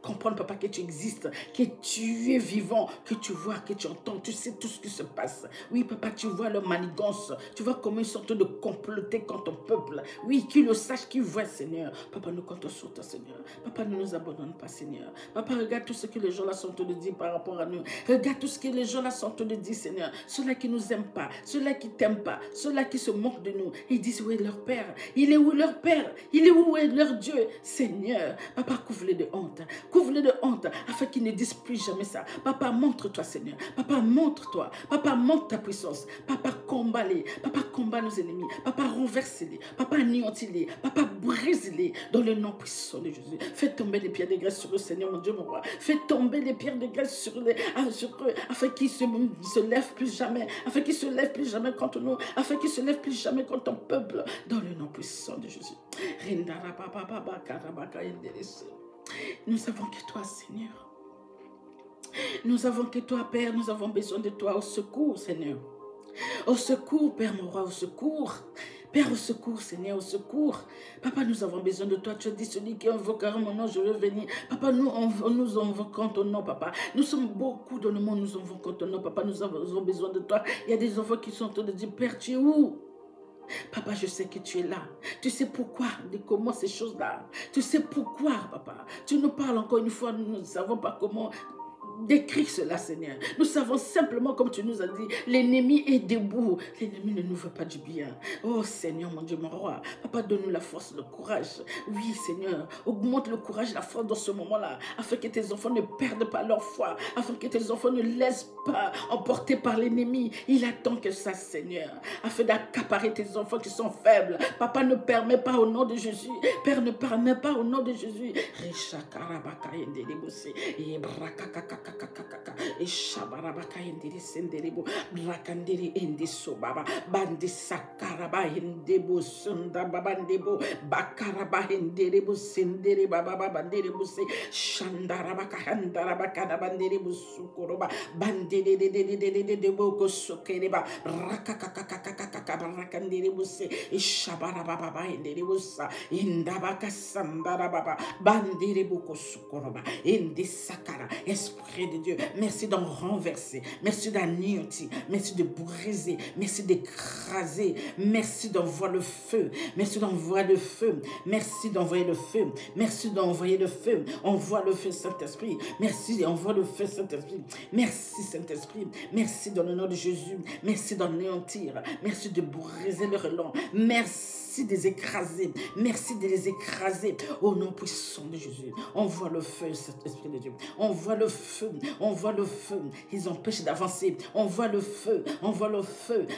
comprendre, Papa, que tu existes, que tu es vivant, que tu vois, que tu entends, tu sais tout ce qui se passe. Oui, Papa, tu vois leur manigance, tu vois comment ils sont en train de comploter contre ton peuple. Oui, qu'ils le sachent, qu'ils voient, Seigneur. Papa, nous comptons sur toi, Seigneur. Papa, ne nous abandonne pas, Seigneur. Papa, regarde tout ce que les gens là sont en train de dire par rapport à nous. Regarde tout ce que les gens là sont en train de dire, Seigneur. Ceux-là qui nous aiment pas, ceux-là qui t'aiment pas, ceux-là qui se moquent de nous. Ils disent, où est leur Père? Il est où leur Père? Il est où est leur Dieu? Seigneur, Papa, couvre-les de honte. Couvre-les de honte, afin qu'ils ne disent plus jamais ça. Papa, montre-toi, Seigneur. Papa, montre-toi. Papa, montre ta puissance. Papa, combat-les. Papa, combat nos ennemis. Papa, renverse-les. Papa, anéantis-les. Papa, brise-les dans le nom puissant de Jésus. Fais tomber les pierres de grâce sur eux, Seigneur, mon Dieu, mon roi. Fais tomber les pierres de grâce sur eux, afin qu'ils se lèvent plus jamais. Afin qu'ils se lèvent plus jamais contre nous. Afin qu'ils se lèvent plus jamais contre ton peuple. Dans le nom puissant de Jésus. Nous savons que toi, Seigneur. Nous avons que toi, Père. Nous avons besoin de toi. Au secours, Seigneur. Au secours, Père mon roi, au secours. Père, au secours, Seigneur, au secours. Papa, nous avons besoin de toi. Tu as dit, celui qui invoquera mon nom, je veux venir. Papa, nous invoquons ton nom, Papa. Nous sommes beaucoup dans le monde, nous invoquons ton nom, Papa. Nous avons besoin de toi. Il y a des enfants qui sont en train de dire, Père, tu es où? Papa, je sais que tu es là. Tu sais pourquoi, de comment ces choses-là. Tu sais pourquoi, Papa. Tu nous parles encore une fois, nous ne savons pas comment décrire cela, Seigneur. Nous savons simplement, comme tu nous as dit, l'ennemi est debout. L'ennemi ne nous veut pas du bien. Oh Seigneur, mon Dieu, mon roi. Papa, donne-nous la force, le courage. Oui, Seigneur, augmente le courage, la force dans ce moment-là, afin que tes enfants ne perdent pas leur foi, afin que tes enfants ne laissent pas emporter par l'ennemi. Il attend que ça, Seigneur, afin d'accaparer tes enfants qui sont faibles. Papa, ne permet pas au nom de Jésus. Père, ne permet pas au nom de Jésus. Et shabarabaka indiri senderebo brakandiri indi sobaba bandi sakaraba indebo sunda babandebo bakaraba inderebo sendere baba banderebo se shandarabaka handarabaka banderebo sukoroba bandere de boko sokereba rakakakakakaka brakanderebo se shabarababa inderebo sa indabaka sandarababa banderebo sukoroba indi sakara. Esprit de Dieu, merci d'en renverser, merci d'anéantir, merci de briser, merci d'écraser, merci d'envoyer le feu, merci d'envoyer le feu, merci d'envoyer le feu, merci d'envoyer le feu, envoie le feu Saint-Esprit, merci, envoie le feu Saint-Esprit, merci Saint-Esprit, merci dans le nom de Jésus, merci d'anéantir, merci de briser le relent, merci de les écraser, merci de les écraser au nom puissant de Jésus. Envoie le feu, Saint-Esprit de Dieu, envoie le feu, envoie le feu, ils empêchent d'avancer, envoie le feu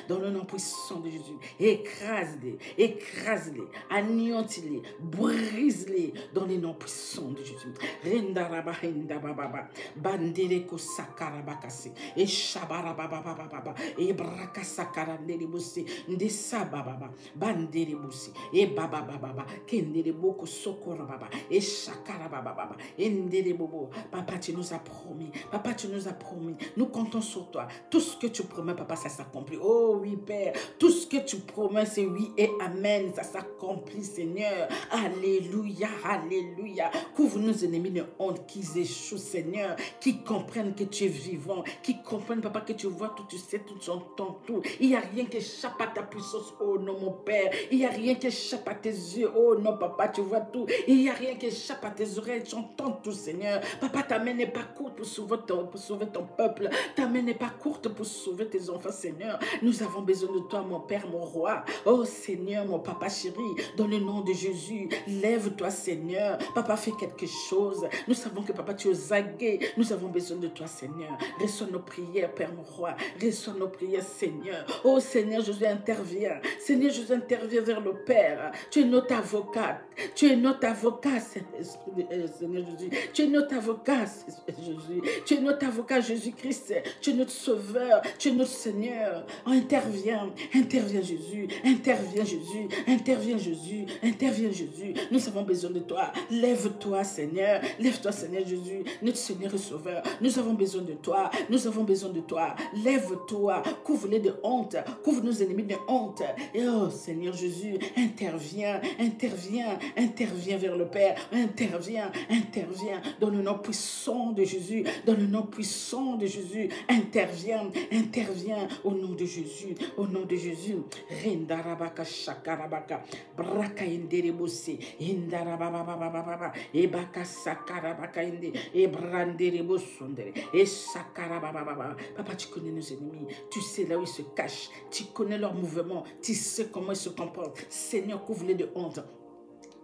dans le nom puissant de Jésus. Écrase-les, écrase-les, anéantis-les, brise-les dans les noms puissants de Jésus. Rendaraba hendababa, bandereko sakarabakase, et shabarabababa, et brakasakaranderibose, ndesabababa, banderibose, et babababa, kendereboko sokorababa, et shakarabababa, enderebobo. Papa, tu nous as promis, papa, tu nous as promis, nous comptons sur toi. Tout ce que tu promets, papa, ça s'accomplit. Oh oui, Père, tout ce que tu promets, c'est oui et amen, ça s'accomplit, Seigneur. Alléluia, alléluia. Couvre nos ennemis de honte, qu'ils échouent, Seigneur, qui comprennent que tu es vivant, qui comprennent, papa, que tu vois tout, tu sais tout, tu entends tout. Il n'y a rien qui échappe à ta puissance, oh non, mon Père. Il n'y a rien qui échappe à tes yeux, oh non, papa, tu vois tout. Il n'y a rien qui échappe à tes oreilles, tu entends tout, Seigneur. Papa, ta main n'est pas courte pour sauver ton peuple. Ta main n'est pas courte pour sauver tes enfants, Seigneur. Nous avons besoin de toi, mon Père, mon roi. Oh Seigneur, mon papa chéri, dans le nom de Jésus, lève-toi, Seigneur. Papa, fais quelque chose. Nous savons que, papa, tu es aux aguets. Nous avons besoin de toi, Seigneur. Reçois nos prières, Père, mon roi. Reçois nos prières, Seigneur. Oh Seigneur, Jésus intervient. Seigneur, Jésus intervient vers le Père. Tu es notre avocat. Tu es notre avocat, Seigneur Jésus. Tu es notre avocat, Jésus. Tu es notre avocat, Jésus-Christ. Tu es notre sauveur. Tu es notre Seigneur. Interviens. Interviens, Jésus. Interviens, Jésus. Interviens, Jésus. Interviens, Jésus. Nous avons besoin de toi. Lève-toi, Seigneur. Lève-toi, Seigneur Jésus. Notre Seigneur et Sauveur. Nous avons besoin de toi. Nous avons besoin de toi. Lève-toi. Couvre-les de honte. Couvre nos ennemis de honte. Et oh, Seigneur Jésus, interviens. Interviens. Interviens vers le Père. Interviens. Interviens dans le nom puissant de Jésus. Dans le nom puissant de Jésus. Interviens. Interviens au nom de Jésus. Au nom de Jésus. Rendarabaka shakarabaka. Braka inderebose. Indarabababababa. Ebaka sakarabaka inde. Ebranderebosondere. E sakarabababa. Papa, tu connais nos ennemis. Tu sais là où ils se cachent. Tu connais leurs mouvements. Tu sais comment ils se comportent. Seigneur, couvre-les de honte.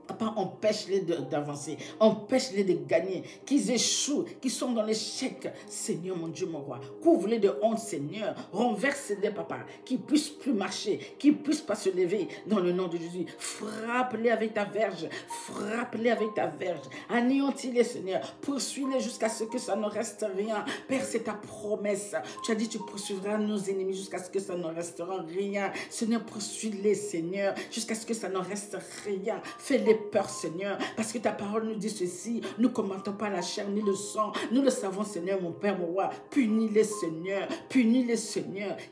Papa, empêche-les d'avancer, empêche-les de gagner, qu'ils échouent, qu'ils sont dans l'échec. Seigneur, mon Dieu, mon roi, couvre-les de honte, Seigneur, renverse-les, papa, qu'ils ne puissent plus marcher, qu'ils ne puissent pas se lever dans le nom de Jésus. Frappe-les avec ta verge, frappe-les avec ta verge, anéantis-les, Seigneur, poursuis-les jusqu'à ce que ça ne reste rien. Père, c'est ta promesse. Tu as dit, tu poursuivras nos ennemis jusqu'à ce que ça ne restera rien. Seigneur, poursuis-les, Seigneur, jusqu'à ce que ça ne reste rien. Fais-les peur, Seigneur, parce que ta parole nous dit ceci. Nous ne commentons pas la chair ni le sang. Nous le savons, Seigneur, mon Père, mon roi. Punis-les, Seigneur,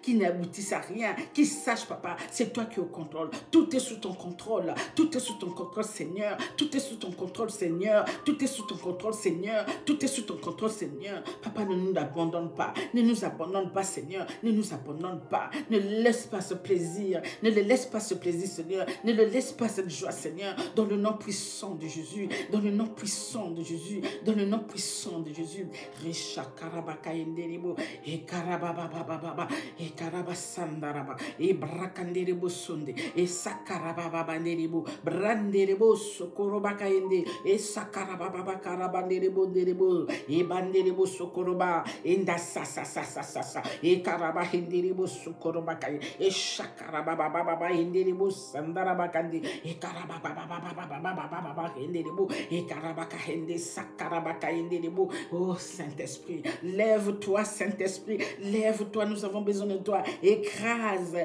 qui n'aboutissent à rien, qui sachent, papa, c'est toi qui es au contrôle. Tout est sous ton contrôle. Tout est sous ton contrôle, Seigneur. Tout est sous ton contrôle, Seigneur. Tout est sous ton contrôle, Seigneur. Tout est sous ton contrôle, Seigneur. Papa, ne nous abandonne pas. Ne nous abandonne pas, Seigneur. Ne nous abandonne pas. Ne laisse pas ce plaisir. Ne le laisse pas ce plaisir, Seigneur. Ne le laisse pas cette joie, Seigneur. Dans le le nom puissant de Jésus, dans le nom puissant de Jésus, dans le nom puissant de Jésus. Risha karabaka yenderebo, e karababababa, e karabasandaraba, e brakanderebo sonde, e sakarababa nderebo, branderebo sokorobaka yende, e sakarababa karabanderebo nderebo, e banderebo sokoroba, enda sa e karaba henderebo sokorobaka, e shakarababa henderebo sandarabakandi, e karabababababababa henderebo, e karabaka hende sakarabaka henderebo. Oh Saint-Esprit, lève-toi Saint-Esprit, lève-toi, nous avons besoin de toi. Écrase,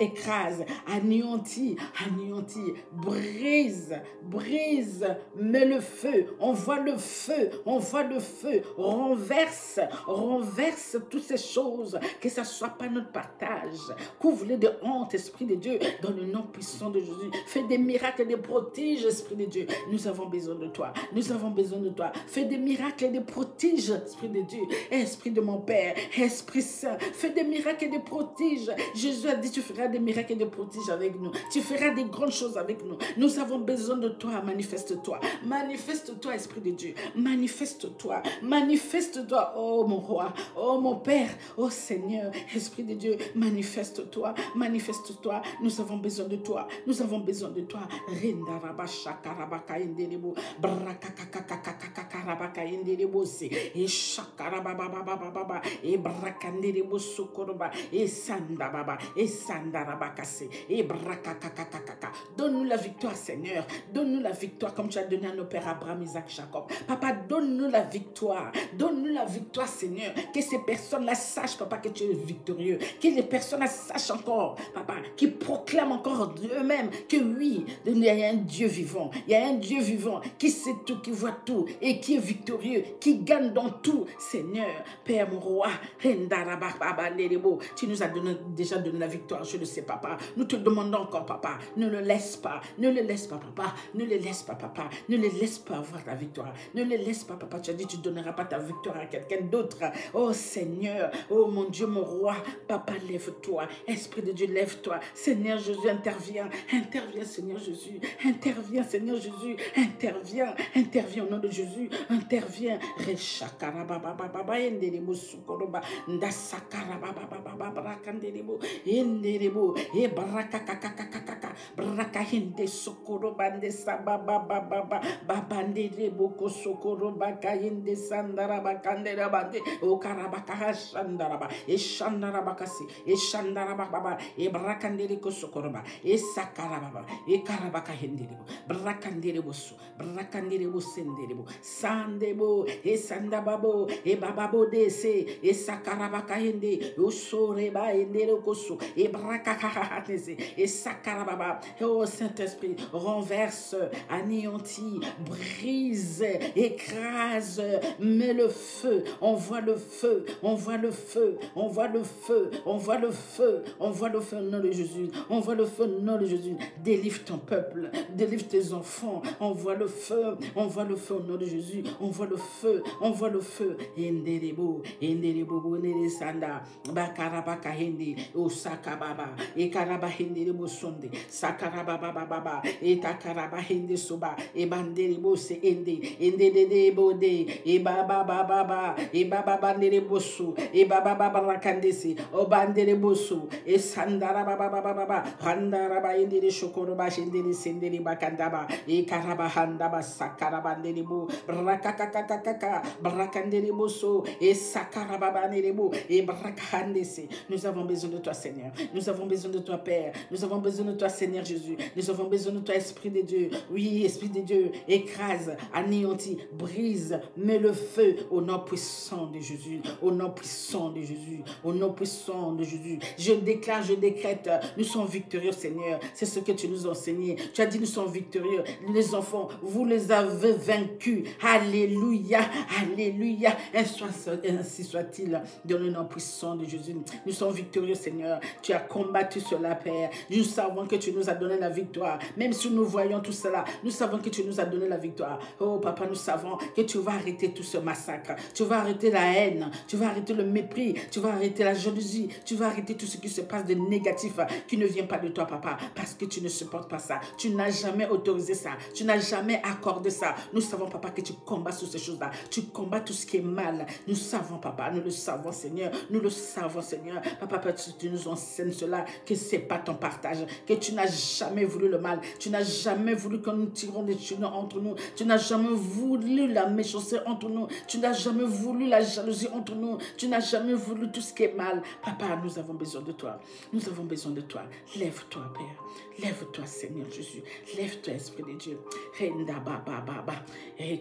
écrase, anéantis, anéantis, brise, brise, mets le feu, envoie le feu, envoie le feu, renverse, renverse toutes ces choses, que ça ne soit pas notre partage. Couvre-les de honte, Esprit de Dieu, dans le nom puissant de Jésus. Fais des miracles et des prodiges, Esprit de Dieu. Nous avons besoin de toi, nous avons besoin de toi. Fais des miracles et des prodiges, Esprit de Dieu, Esprit de mon Père, Esprit Saint. Fais des miracles et des prodiges. Jésus a dit, tu feras des miracles et des prodiges avec nous. Tu feras des grandes choses avec nous. Nous avons besoin de toi, manifeste-toi. Manifeste-toi, Esprit de Dieu. Manifeste-toi, manifeste-toi, oh mon roi, oh mon Père, oh Seigneur, Esprit de Dieu, manifeste-toi, manifeste-toi. Nous avons besoin de toi, nous avons besoin de toi. Rindaraba shakarabaka indelebo, brakakakakakakakarabaca indelebo se, e shakarabababababa, e brakandelebo sokoroba, e sandababa, e sandarabakase, e brakakakakakaka. Donne-nous la victoire, Seigneur. Donne-nous la victoire comme tu as donné à nos pères Abraham, Isaac, Jacob. Papa, donne-nous la victoire. Donne-nous la victoire, Seigneur. Que ces personnes-là sachent, Papa, que tu es victorieux. Que les personnes-là sachent encore, Papa, qui proclament encore d'eux-mêmes que oui, il y a un Dieu vivant. Il y a un Dieu vivant qui sait tout, qui voit tout et qui est victorieux, qui gagne dans tout. Seigneur, Père, mon roi, tu nous as déjà donné la victoire, je le sais, Papa. Nous te demandons encore, Papa, ne le laisse pas, ne le laisse pas, Papa, ne le laisse pas, Papa, ne le laisse pas avoir ta victoire, ne le laisse pas, Papa. Tu as dit, tu ne donneras pas ta victoire à quelqu'un d'autre. Oh Seigneur, oh mon Dieu, mon roi, Papa, lève-toi, Esprit de Dieu, lève-toi. Seigneur Jésus, interviens, interviens, Seigneur Jésus, interviens, Seigneur Jésus, interviens, interviens au nom de Jésus, interviens. Reshakarabababa enderebo sukoroba ndasakarabababa brakanderebo enderebo e brakakakakakaka brakahinde sukoroba ndesabababa babanderebo kosokoroba kayinde sandaraba kanderabande o karabaka shandaraba e shandarabakasi e shandarababa e brakandereko sokoroba e sakarababa e karabaka henderebo brakanderebo su brakanderebo senderebo sandebo e sandababo e bababo dese e sakarabaka hende o soreba endero koso e brakakakakese e sakarababa. Oh Saint-Esprit, renverse, anéantit, brise, écrase, mets le feu, envoie le feu, envoie le feu, envoie le feu, envoie le feu, envoie le feu au nom de Jésus, envoie le feu au nom de Jésus, délivre ton peuple, délivre tes enfants, envoie le feu au nom de Jésus, envoie le feu, envoie le feu. Enderebo, enderebo, bonere sanda, bakarabaka hende, o sakababa, e karaba henderebo sonde, sakarababa baba, e takaraba hende soba, e banderebo se ende, endede bode, e baba baba, e baba banderebo su, e baba baba rakandesi, o banderebo su, e sandara baba baba, handara ba endere shokoroba shendere sendere bakandaba, e karaba handaba sakarabanderebo, rakakakakaka, brakanderebo so, e sakarababanderebo, e brakandesi. Nous avons besoin de toi, Seigneur. Nous avons besoin de toi, Père. Nous avons besoin de toi, Seigneur Jésus. Nous avons besoin de toi, Esprit de Dieu. Oui, Esprit de Dieu, écrase, anéantit, brise, mets le feu au nom puissant de Jésus. Au nom puissant de Jésus. Au nom puissant de Jésus. Je déclare, je décrète, nous sommes victorieux, Seigneur. C'est ce que tu nous as enseigné. Tu as dit, nous sommes victorieux. Les enfants, vous les avez vaincus. Alléluia, alléluia. Ainsi soit-il, dans le nom puissant de Jésus. Nous sommes victorieux, Seigneur. Tu as combattu cela, Père. Nous savons que tu nous as donné la victoire. Même si nous voyons tout cela, nous savons que tu nous as donné la victoire. Oh, Papa, nous savons que tu vas arrêter tout ce massacre. Tu vas arrêter la haine. Tu vas arrêter le mépris. Tu vas arrêter la jalousie. Tu vas arrêter tout ce qui se passe de négatif qui ne vient pas de toi, Papa. Parce que tu ne supportes pas ça. Tu n'as jamais autorisé ça. Tu n'as jamais accordé ça. Nous savons, papa, que tu combats sur ces choses-là. Tu combats tout ce qui est mal. Nous savons, papa, nous le savons, Seigneur. Nous le savons, Seigneur. Papa, tu nous enseignes cela, que ce n'est pas ton partage, que tu n'as jamais voulu le mal. Tu n'as jamais voulu que nous tirons des tunnels entre nous. Tu n'as jamais voulu la méchanceté entre nous. Tu n'as jamais voulu la jalousie entre nous. Tu n'as jamais voulu tout ce qui est mal. Papa, nous avons besoin de toi. Nous avons besoin de toi. Lève-toi, Père. Lève-toi, Seigneur Jésus. Lève-toi, Esprit de Dieu. Renda baba baba.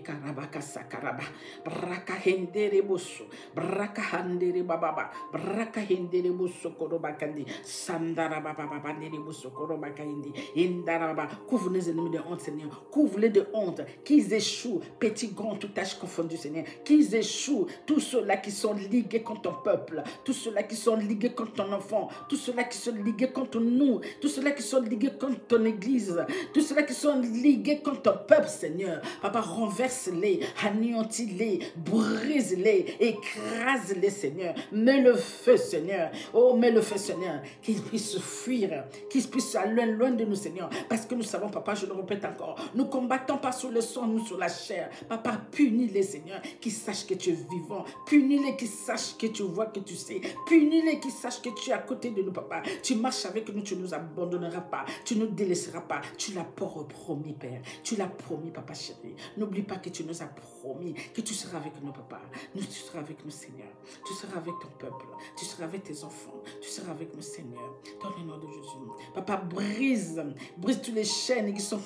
Karabaka sakaraba. Braka hendere bosso. Braka handere baba. Braka hendere bosso korobakandi. Sandara baba baba ndere bosso korobakandi. Indaraba. Couvre les ennemis de honte, Seigneur. Couvre-les de honte. Qu'ils échouent, petits, grands, tout âge confondu, Seigneur. Qu'ils échouent, tous ceux-là qui sont ligués contre ton peuple. Tous ceux-là qui sont ligués contre ton enfant. Tous ceux-là qui sont ligués contre nous. Tous ceux-là qui sont ligués contre ton église, tous ceux-là qui sont ligués contre ton peuple, Seigneur. Papa, renverse-les, anéantis-les, brise-les, écrase-les, Seigneur. Mets le feu, Seigneur. Oh, mets le feu, Seigneur. Qu'ils puissent fuir, qu'ils puissent aller loin de nous, Seigneur. Parce que nous savons, papa, je le répète encore, nous combattons pas sur le sang, nous sur la chair. Papa, punis-les, Seigneur, qu'ils sachent que tu es vivant. Punis-les, qu'ils sachent que tu vois, que tu sais. Punis-les, qu'ils sachent que tu es à côté de nous, papa. Tu marches avec nous, tu ne nous abandonneras pas. Tu ne nous délaisseras pas. Tu l'as promis, Père. Tu l'as promis, papa chéri. N'oublie pas que tu nous as promis que tu seras avec nous, papa. Tu seras avec nous, Seigneur. Tu seras avec ton peuple. Tu seras avec tes enfants. Tu seras avec nous, Seigneur. Dans le nom de Jésus. Papa, brise toutes les chaînes qui sont...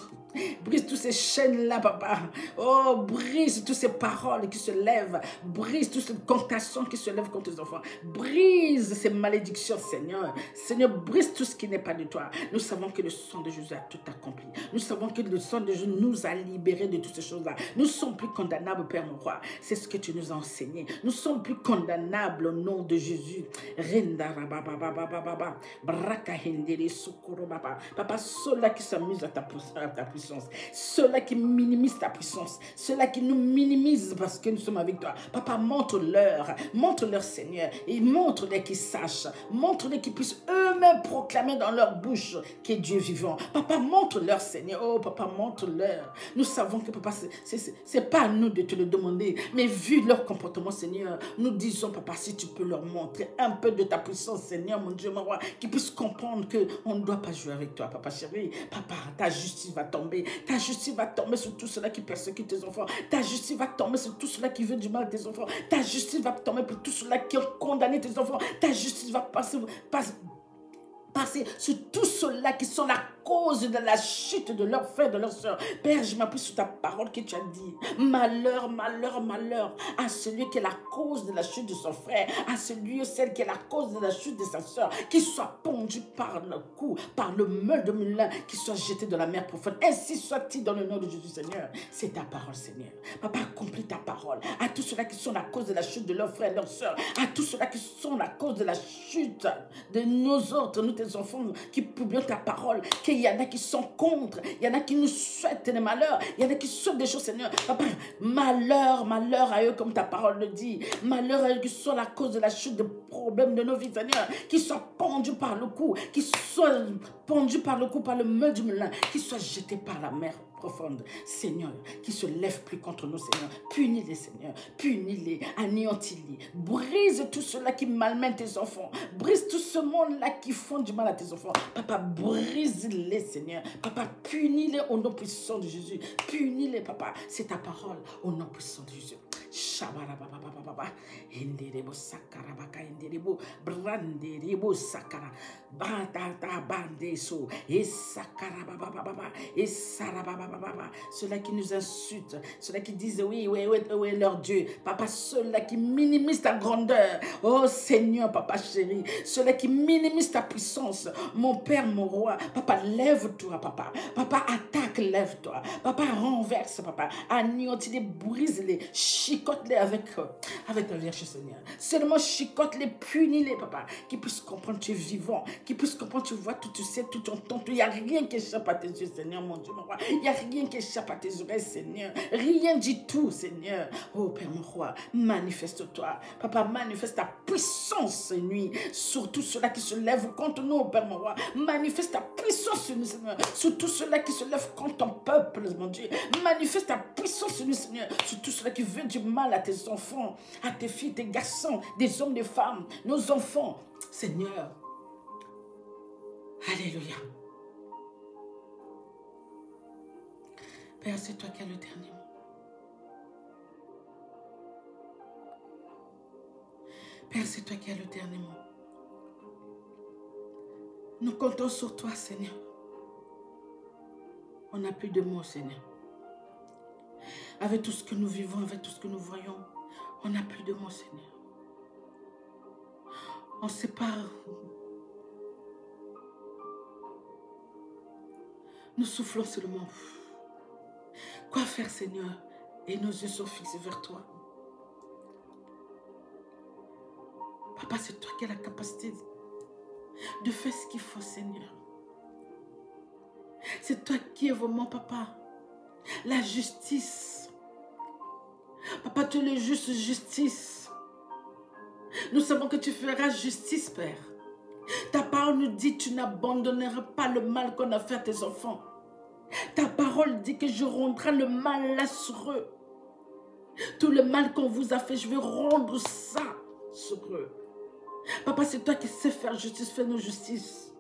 Brise toutes ces chaînes-là, papa. Oh, brise toutes ces paroles qui se lèvent. Brise toutes ces contations qui se lèvent contre tes enfants. Brise ces malédictions, Seigneur. Seigneur, brise tout ce qui n'est pas de toi. Nous savons que le sang de Jésus a tout accompli. Nous savons que le sang de Jésus nous a libérés de toutes ces choses-là. Nous ne sommes plus condamnables, Père mon roi. C'est ce que tu nous as enseigné. Nous ne sommes plus condamnables au nom de Jésus. Papa, ceux-là qui s'amusent à ta puissance, ceux-là qui minimisent ta puissance, ceux-là qui nous minimisent parce que nous sommes avec toi. Papa, montre-leur, Seigneur, et montre-les qu'ils sachent, montre-les qu'ils puissent eux-mêmes proclamer dans leur bouche que Dieu est vivant. Papa, montre-leur, Seigneur. Oh, papa, montre-leur. Nous savons que, papa, c'est pas à nous de te le demander, mais vu leur comportement, Seigneur, nous disons, papa, si tu peux leur montrer un peu de ta puissance, Seigneur, mon Dieu, mon roi, qu'ils puissent comprendre qu'on ne doit pas jouer avec toi, papa chéri. Papa, ta justice va tomber. Ta justice va tomber sur tout cela qui persécute tes enfants. Ta justice va tomber sur tout cela qui veut du mal à tes enfants. Ta justice va tomber pour tout cela qui ont condamné tes enfants. Ta justice va passer sur tous ceux-là qui sont la cause de la chute de leurs frères, de leurs sœurs. Père, je m'appuie sur ta parole que tu as dit. Malheur, malheur, malheur à celui qui est la cause de la chute de son frère, à celui ou celle qui est la cause de la chute de sa sœur, qui soit pendu par le cou, par le meule de moulin, qui soit jeté dans la mer profonde. Ainsi soit-il dans le nom de Jésus, Seigneur. C'est ta parole, Seigneur. Papa, accomplis ta parole à tous ceux-là qui sont la cause de la chute de leurs frères, leurs sœurs, à tous ceux-là qui sont la cause de la chute de nos autres, nous, tes enfants, qui publient ta parole, qu'il y en a qui sont contre, il y en a qui nous souhaitent des malheurs, il y en a qui souhaitent des choses, Seigneur. Papa, malheur, malheur à eux, comme ta parole le dit. Malheur à eux qui sont la cause de la chute des problèmes de nos vies, Seigneur. Qui soient pendus par le cou, qui soient pendus par le cou, par le meule du moulin, qui soient jetés par la mer profonde, Seigneur, qui se lève plus contre nous, Seigneur. Punis-les, Seigneur. Punis-les, anéantis-les. Brise tout cela qui malmène tes enfants. Brise tout ce monde-là qui font du mal à tes enfants. Papa, brise-les, Seigneur. Papa, punis-les au nom puissant de Jésus. Punis-les, papa. C'est ta parole au nom puissant de Jésus. Shabarababababa, Inderebo Sakarabaka, Inderebo, Branderebo Sakara, Bandata Bandeso, et Sakarabababa, et Sarabababa, ceux-là qui nous insultent, ceux-là qui disent oui, leur Dieu, papa, ceux-là qui minimisent ta grandeur, oh Seigneur, papa chéri, ceux-là qui minimisent ta puissance, mon Père, mon roi, papa, lève-toi, papa, attaque, lève-toi, papa, renverse, papa, anéantis-les, brise-les, chicote-les avec ta Vierge, Seigneur. Seulement chicote-les, punis-les, papa, qu'ils puissent comprendre que tu es vivant, Qui puisse comprendre, tu vois, tout, tu sais, tout, tu entends, tout. Il n'y a rien qui échappe à tes yeux, Seigneur, mon Dieu, mon roi. Il n'y a rien qui échappe à tes oreilles, Seigneur. Rien du tout, Seigneur. Oh, Père, mon roi, manifeste-toi. Papa, manifeste ta puissance, Seigneur, sur tous ceux-là qui se lèvent contre nous, Père, mon roi. Manifeste ta puissance, Seigneur, sur tous ceux-là qui se lèvent contre ton peuple, mon Dieu. Manifeste ta puissance, Seigneur, sur tous ceux-là qui veulent du mal à tes enfants, à tes filles, tes garçons, des hommes, des femmes, nos enfants, Seigneur. Alléluia. Père, c'est toi qui as le dernier mot. Père, c'est toi qui as le dernier mot. Nous comptons sur toi, Seigneur. On n'a plus de mots, Seigneur. Avec tout ce que nous vivons, avec tout ce que nous voyons, on n'a plus de mots, Seigneur. On ne sait pas. Nous soufflons seulement. Quoi faire, Seigneur? Et nos yeux sont fixés vers toi. Papa, c'est toi qui as la capacité de faire ce qu'il faut, Seigneur. C'est toi qui es vraiment, Papa, la justice. Papa, tu es le juste justice. Nous savons que tu feras justice, Père. Ta parole nous dit que tu n'abandonneras pas le mal qu'on a fait à tes enfants. Ta parole dit que je rendrai le mal là sur eux. Tout le mal qu'on vous a fait, je vais rendre ça sur eux. Papa, c'est toi qui sais faire justice, fais-nous justice.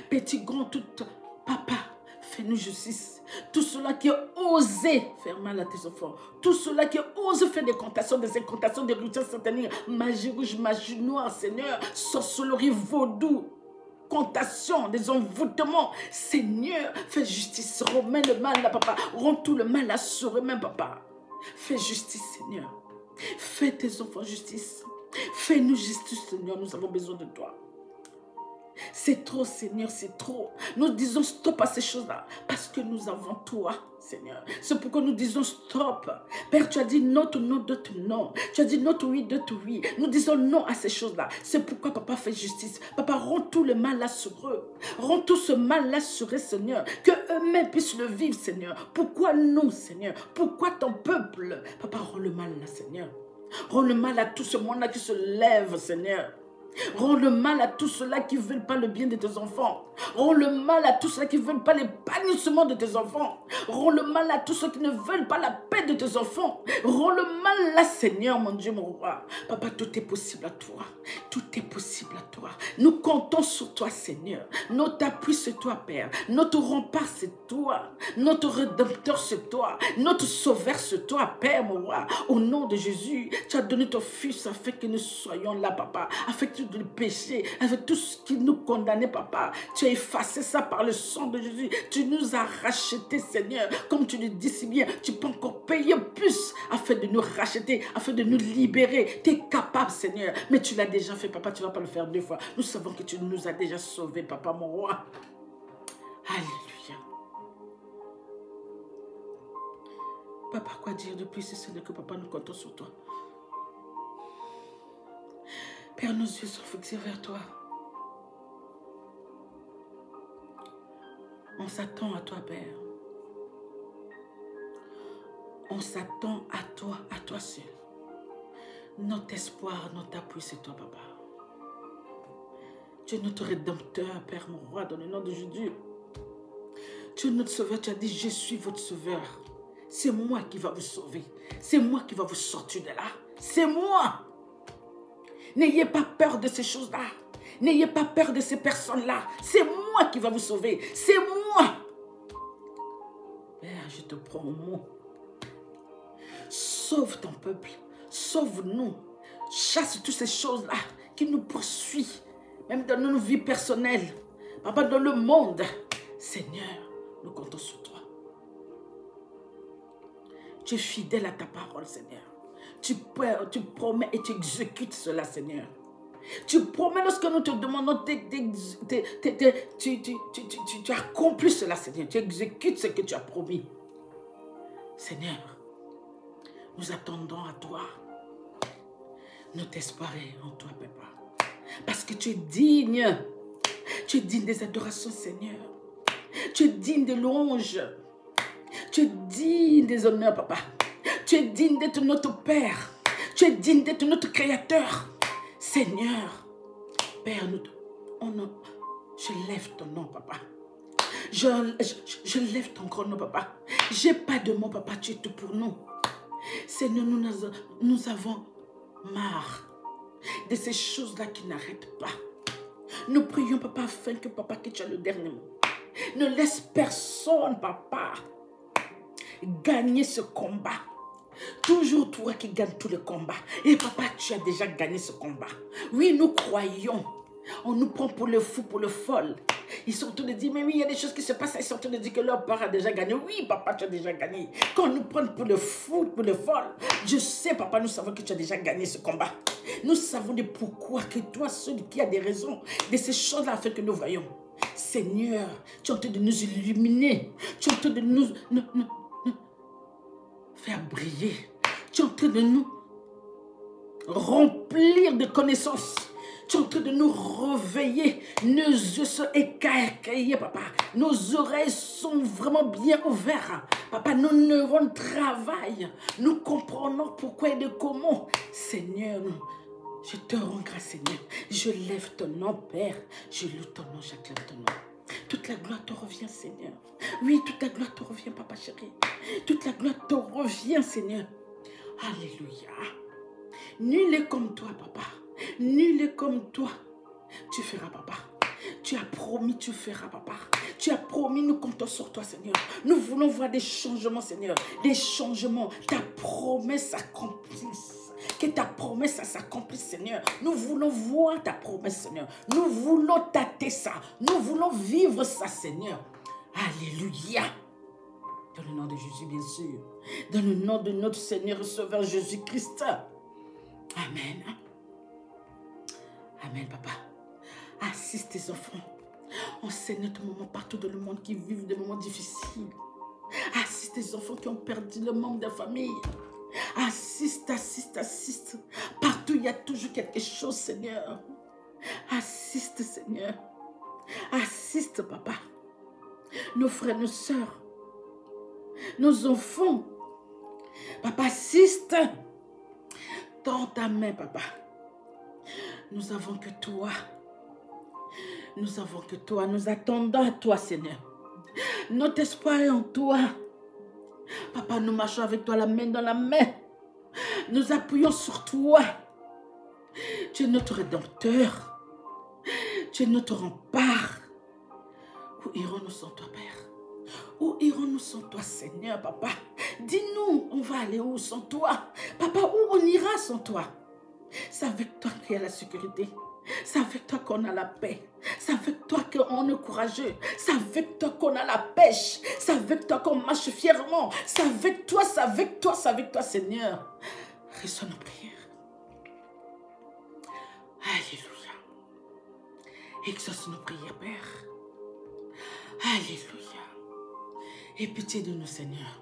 Petit, grand, tout. Papa, fais-nous justice. Tout cela qui a osé faire mal à tes enfants. Tout cela qui a osé faire des incantations, des rituels sataniques, magie rouge, magie noire, Seigneur, sorcellerie, vaudou, contation, des envoûtements. Seigneur, fais justice. Remets le mal là, Papa. Rends tout le mal là sur eux-mêmes, Papa. Fais justice, Seigneur. Fais tes enfants justice. Fais-nous justice, Seigneur. Nous avons besoin de toi. C'est trop, Seigneur, c'est trop. Nous disons stop à ces choses-là parce que nous avons toi, Seigneur. C'est pourquoi nous disons stop. Père, tu as dit non, non, d'autres non. Tu as dit non, oui, d'autres oui. Nous disons non à ces choses-là. C'est pourquoi Papa fait justice. Papa, rend tout le mal là sur eux. Rend tout ce mal là sur eux, Seigneur. Que eux-mêmes puissent le vivre, Seigneur. Pourquoi nous, Seigneur? Pourquoi ton peuple? Papa, rend le mal là, Seigneur. Rends le mal à tout ce monde-là qui se lève, Seigneur. Rends le mal à tous ceux-là qui ne veulent pas le bien de tes enfants. Rends le mal à tous ceux-là qui ne veulent pas l'épanouissement de tes enfants. Rends le mal à tous ceux qui ne veulent pas la paix de tes enfants. Rends le mal là, Seigneur, mon Dieu, mon roi. Papa, tout est possible à toi. Tout est possible à toi. Nous comptons sur toi, Seigneur. Notre appui, c'est toi, Père. Notre rempart, c'est toi. Notre rédempteur, c'est toi. Notre sauveur, c'est toi, Père, mon roi. Au nom de Jésus, tu as donné ton Fils afin que nous soyons là, Papa. Afin que le péché, avec tout ce qui nous condamnait, Papa. Tu as effacé ça par le sang de Jésus. Tu nous as rachetés, Seigneur. Comme tu le dis si bien, tu peux encore payer plus afin de nous racheter, afin de nous libérer. Tu es capable, Seigneur. Mais tu l'as déjà fait, Papa. Tu ne vas pas le faire deux fois. Nous savons que tu nous as déjà sauvés, Papa, mon roi. Alléluia. Papa, quoi dire de plus, Seigneur, que Papa, nous comptons sur toi. Père, nos yeux sont fixés vers toi. On s'attend à toi, Père. On s'attend à toi seul. Notre espoir, notre appui, c'est toi, Papa. Tu es notre rédempteur, Père, mon roi, dans le nom de Jésus. Tu es notre sauveur, tu as dit, je suis votre sauveur. C'est moi qui va vous sauver. C'est moi qui va vous sortir de là. C'est moi. N'ayez pas peur de ces choses-là. N'ayez pas peur de ces personnes-là. C'est moi qui va vous sauver. C'est moi. Père, je te prends au mot. Sauve ton peuple. Sauve-nous. Chasse toutes ces choses-là qui nous poursuivent. Même dans nos vies personnelles. Papa, dans le monde. Seigneur, nous comptons sur toi. Tu es fidèle à ta parole, Seigneur. Tu promets et tu exécutes cela, Seigneur. Tu promets lorsque nous te demandons, tu accomplis cela, Seigneur. Tu exécutes ce que tu as promis. Seigneur, nous attendons à toi. Notre espoir est en toi, Papa. Parce que tu es digne. Tu Tu es digne des adorations, Seigneur. Tu es digne des louanges. Tu es digne des honneurs, papa. Tu es digne d'être notre Père. Tu es digne d'être notre Créateur. Seigneur, Père, je lève ton nom, papa. Je lève ton grand nom, papa. J'ai pas de mots, papa. Tu es tout pour nous. Seigneur, nous avons marre de ces choses-là qui n'arrêtent pas. Nous prions, papa, afin que, papa, que tu as le dernier mot. Ne laisse personne, papa, gagner ce combat. Toujours toi qui gagne tous les combats. Et papa, tu as déjà gagné ce combat. Oui, nous croyons. On nous prend pour le fou, pour le folle. Ils sont en train de dire, mais oui, il y a des choses qui se passent. Ils sont en train de dire que leur père a déjà gagné. Oui, papa, tu as déjà gagné. Quand on nous prend pour le fou, pour le folle, je sais, papa, nous savons que tu as déjà gagné ce combat. Nous savons de pourquoi que toi, celui qui a des raisons de ces choses-là, afin que nous voyons. Seigneur, tu es en train de nous illuminer. Tu es en train de nous faire briller. Tu es en train de nous remplir de connaissances. Tu es en train de nous réveiller. Nos yeux sont écarquillés, papa. Nos oreilles sont vraiment bien ouvertes. Papa, nos neurones travaillent. Nous comprenons pourquoi et de comment. Seigneur, je te rends grâce, Seigneur. Je lève ton nom, Père. Je loue ton nom, j'acclame ton nom. Toute la gloire te revient, Seigneur. Oui, toute la gloire te revient, papa chéri. Toute la gloire te revient, Seigneur. Alléluia. Nul est comme toi, papa. Nul est comme toi. Tu feras, papa. Tu as promis, tu feras, papa. Tu as promis, nous comptons sur toi, Seigneur. Nous voulons voir des changements, Seigneur. Des changements. Ta promesse s'accomplisse. Que ta promesse s'accomplisse, Seigneur. Nous voulons voir ta promesse, Seigneur. Nous voulons tâter ça. Nous voulons vivre ça, Seigneur. Alléluia. Dans le nom de Jésus, bien sûr. Dans le nom de notre Seigneur et Sauveur Jésus-Christ. Amen. Amen, papa. Assiste tes enfants. Enseigne ton moment partout dans le monde qui vivent des moments difficiles. Assiste tes enfants qui ont perdu le membre de la famille. Assiste, assiste, assiste. Partout, il y a toujours quelque chose, Seigneur. Assiste, Seigneur. Assiste, papa. Nos frères, nos sœurs. Nos enfants. Papa, assiste. Tends ta main, papa. Nous avons que toi. Nous avons que toi. Nous attendons à toi, Seigneur. Notre espoir est en toi. Papa, nous marchons avec toi la main dans la main. Nous appuyons sur toi. Tu es notre rédempteur. Tu es notre rempart. Où irons-nous sans toi, Père? Où irons-nous sans toi, Seigneur, papa? Dis-nous, on va aller où sans toi? Papa, où on ira sans toi? C'est avec toi qu'il y a la sécurité. C'est avec toi qu'on a la paix. C'est avec toi qu'on est courageux. C'est avec toi qu'on a la pêche. C'est avec toi qu'on marche fièrement. C'est avec toi, c'est avec toi, c'est avec toi, Seigneur. Reçois nos prières. Alléluia. Exauce nos prières, Père. Alléluia. Aie pitié de nous, Seigneur.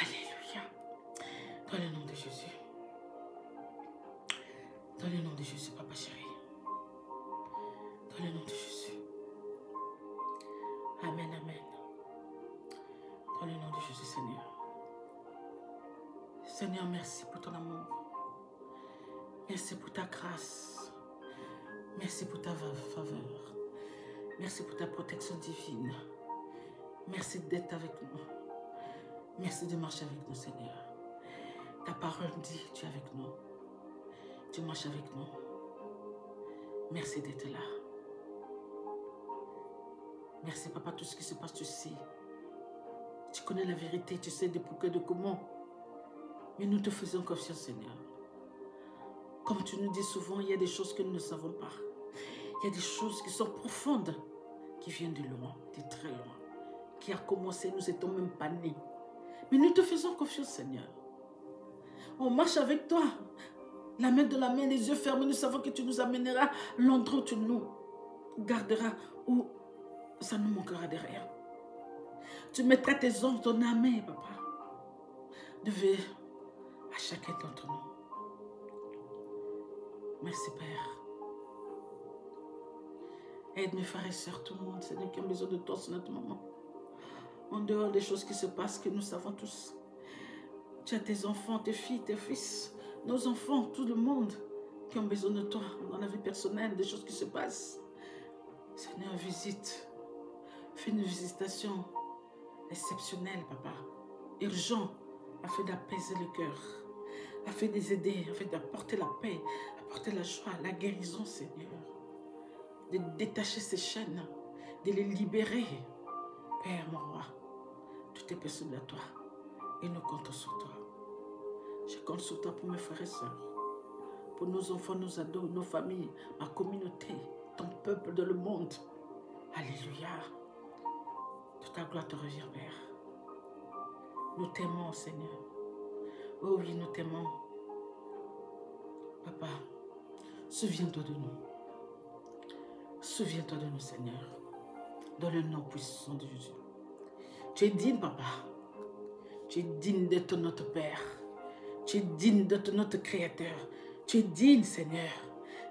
Alléluia. Dans le nom de Jésus. Dans le nom de Jésus, papa chéri. Dans le nom de Jésus. Amen, amen. Dans le nom de Jésus, Seigneur. Seigneur, merci pour ton amour. Merci pour ta grâce. Merci pour ta faveur. Merci pour ta protection divine. Merci d'être avec nous. Merci de marcher avec nous, Seigneur. Ta parole dit, tu es avec nous. Tu marches avec nous. Merci d'être là. Merci, papa, tout ce qui se passe, tu sais. Tu connais la vérité, tu sais de pourquoi, de comment. Mais nous te faisons confiance, Seigneur. Comme tu nous dis souvent, il y a des choses que nous ne savons pas. Il y a des choses qui sont profondes, qui viennent de loin, de très loin. Qui a commencé, nous n'étions même pas nés. Mais nous te faisons confiance, Seigneur. On marche avec toi. La main de la main, les yeux fermés, nous savons que tu nous amèneras l'endroit où tu nous garderas, où ça ne manquera de rien. Tu mettras tes anges dans la main, papa. De veiller à chacun d'entre nous. Merci, Père. Aide mes frères et sœurs, tout le monde, Seigneur, qui ont besoin de toi, c'est notre moment. En dehors des choses qui se passent, que nous savons tous. Tu as tes enfants, tes filles, tes fils, nos enfants, tout le monde qui ont besoin de toi dans la vie personnelle, des choses qui se passent. Seigneur, visite. Fais une visitation exceptionnelle, Papa. Urgent, afin d'apaiser le cœur, afin de les aider, afin d'apporter la paix, apporter la joie, la guérison, Seigneur. De détacher ces chaînes, de les libérer. Père, mon roi, tout est possible à toi. Et nous comptons sur toi. Je compte sur toi pour mes frères et sœurs, pour nos enfants, nos ados, nos familles, ma communauté, ton peuple dans le monde. Alléluia. Toute ta gloire te revient, Père. Nous t'aimons, Seigneur. Oh oui, nous t'aimons. Papa, souviens-toi de nous. Souviens-toi de nous, Seigneur. Dans le nom puissant de Jésus. Tu es digne, Papa. Tu es digne d'être notre Père. Tu es digne d'être notre Créateur. Tu es digne, Seigneur.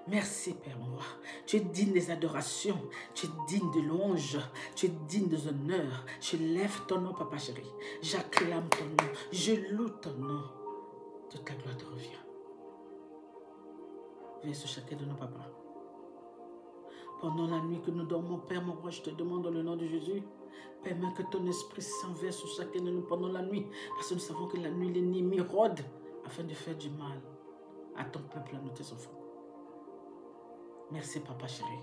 Merci, Père moi. Tu es digne des adorations. Tu es digne de louanges. Tu es digne des honneurs. Je lève ton nom, Papa chéri. J'acclame ton nom. Je loue ton nom. Toute la gloire te revient. Viens sur chacun de nos papas. Pendant la nuit que nous dormons, Père mon roi, je te demande dans le nom de Jésus, permets que ton Esprit s'envers sur chacun de nous pendant la nuit, parce que nous savons que la nuit, l'ennemi rôde afin de faire du mal à ton peuple, à nos tes enfants. Merci, Papa chéri.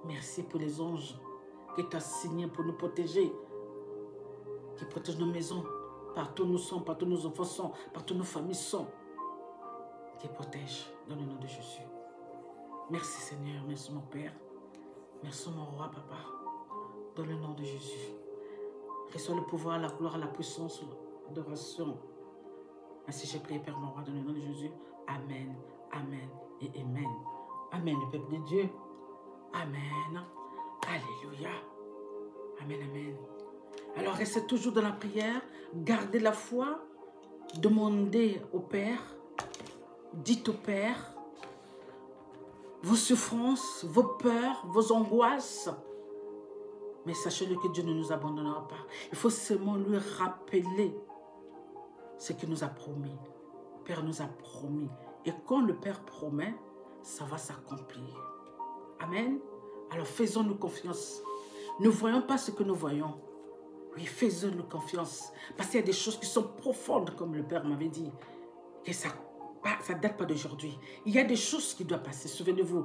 Merci pour les anges que tu as signés pour nous protéger, qui protègent nos maisons, partout où nous sommes, partout où nos enfants sont, partout où nos familles sont, qui protègent dans le nom de Jésus. Merci Seigneur, merci mon Père, merci mon roi Papa, dans le nom de Jésus. Reçois le pouvoir, la gloire, la puissance, l'adoration. Ainsi j'ai prié Père mon roi, dans le nom de Jésus. Amen, amen et amen. Amen le peuple de Dieu. Amen. Alléluia. Amen, amen. Alors restez toujours dans la prière, gardez la foi, demandez au Père, dites au Père vos souffrances, vos peurs, vos angoisses. Mais sachez-le que Dieu ne nous abandonnera pas. Il faut seulement lui rappeler ce qu'il nous a promis. Le Père nous a promis. Et quand le Père promet, ça va s'accomplir. Amen. Alors faisons-nous confiance. Ne voyons pas ce que nous voyons. Oui, faisons-nous confiance. Parce qu'il y a des choses qui sont profondes, comme le Père m'avait dit. Que ça ne date pas d'aujourd'hui. Il y a des choses qui doivent passer. Souvenez-vous,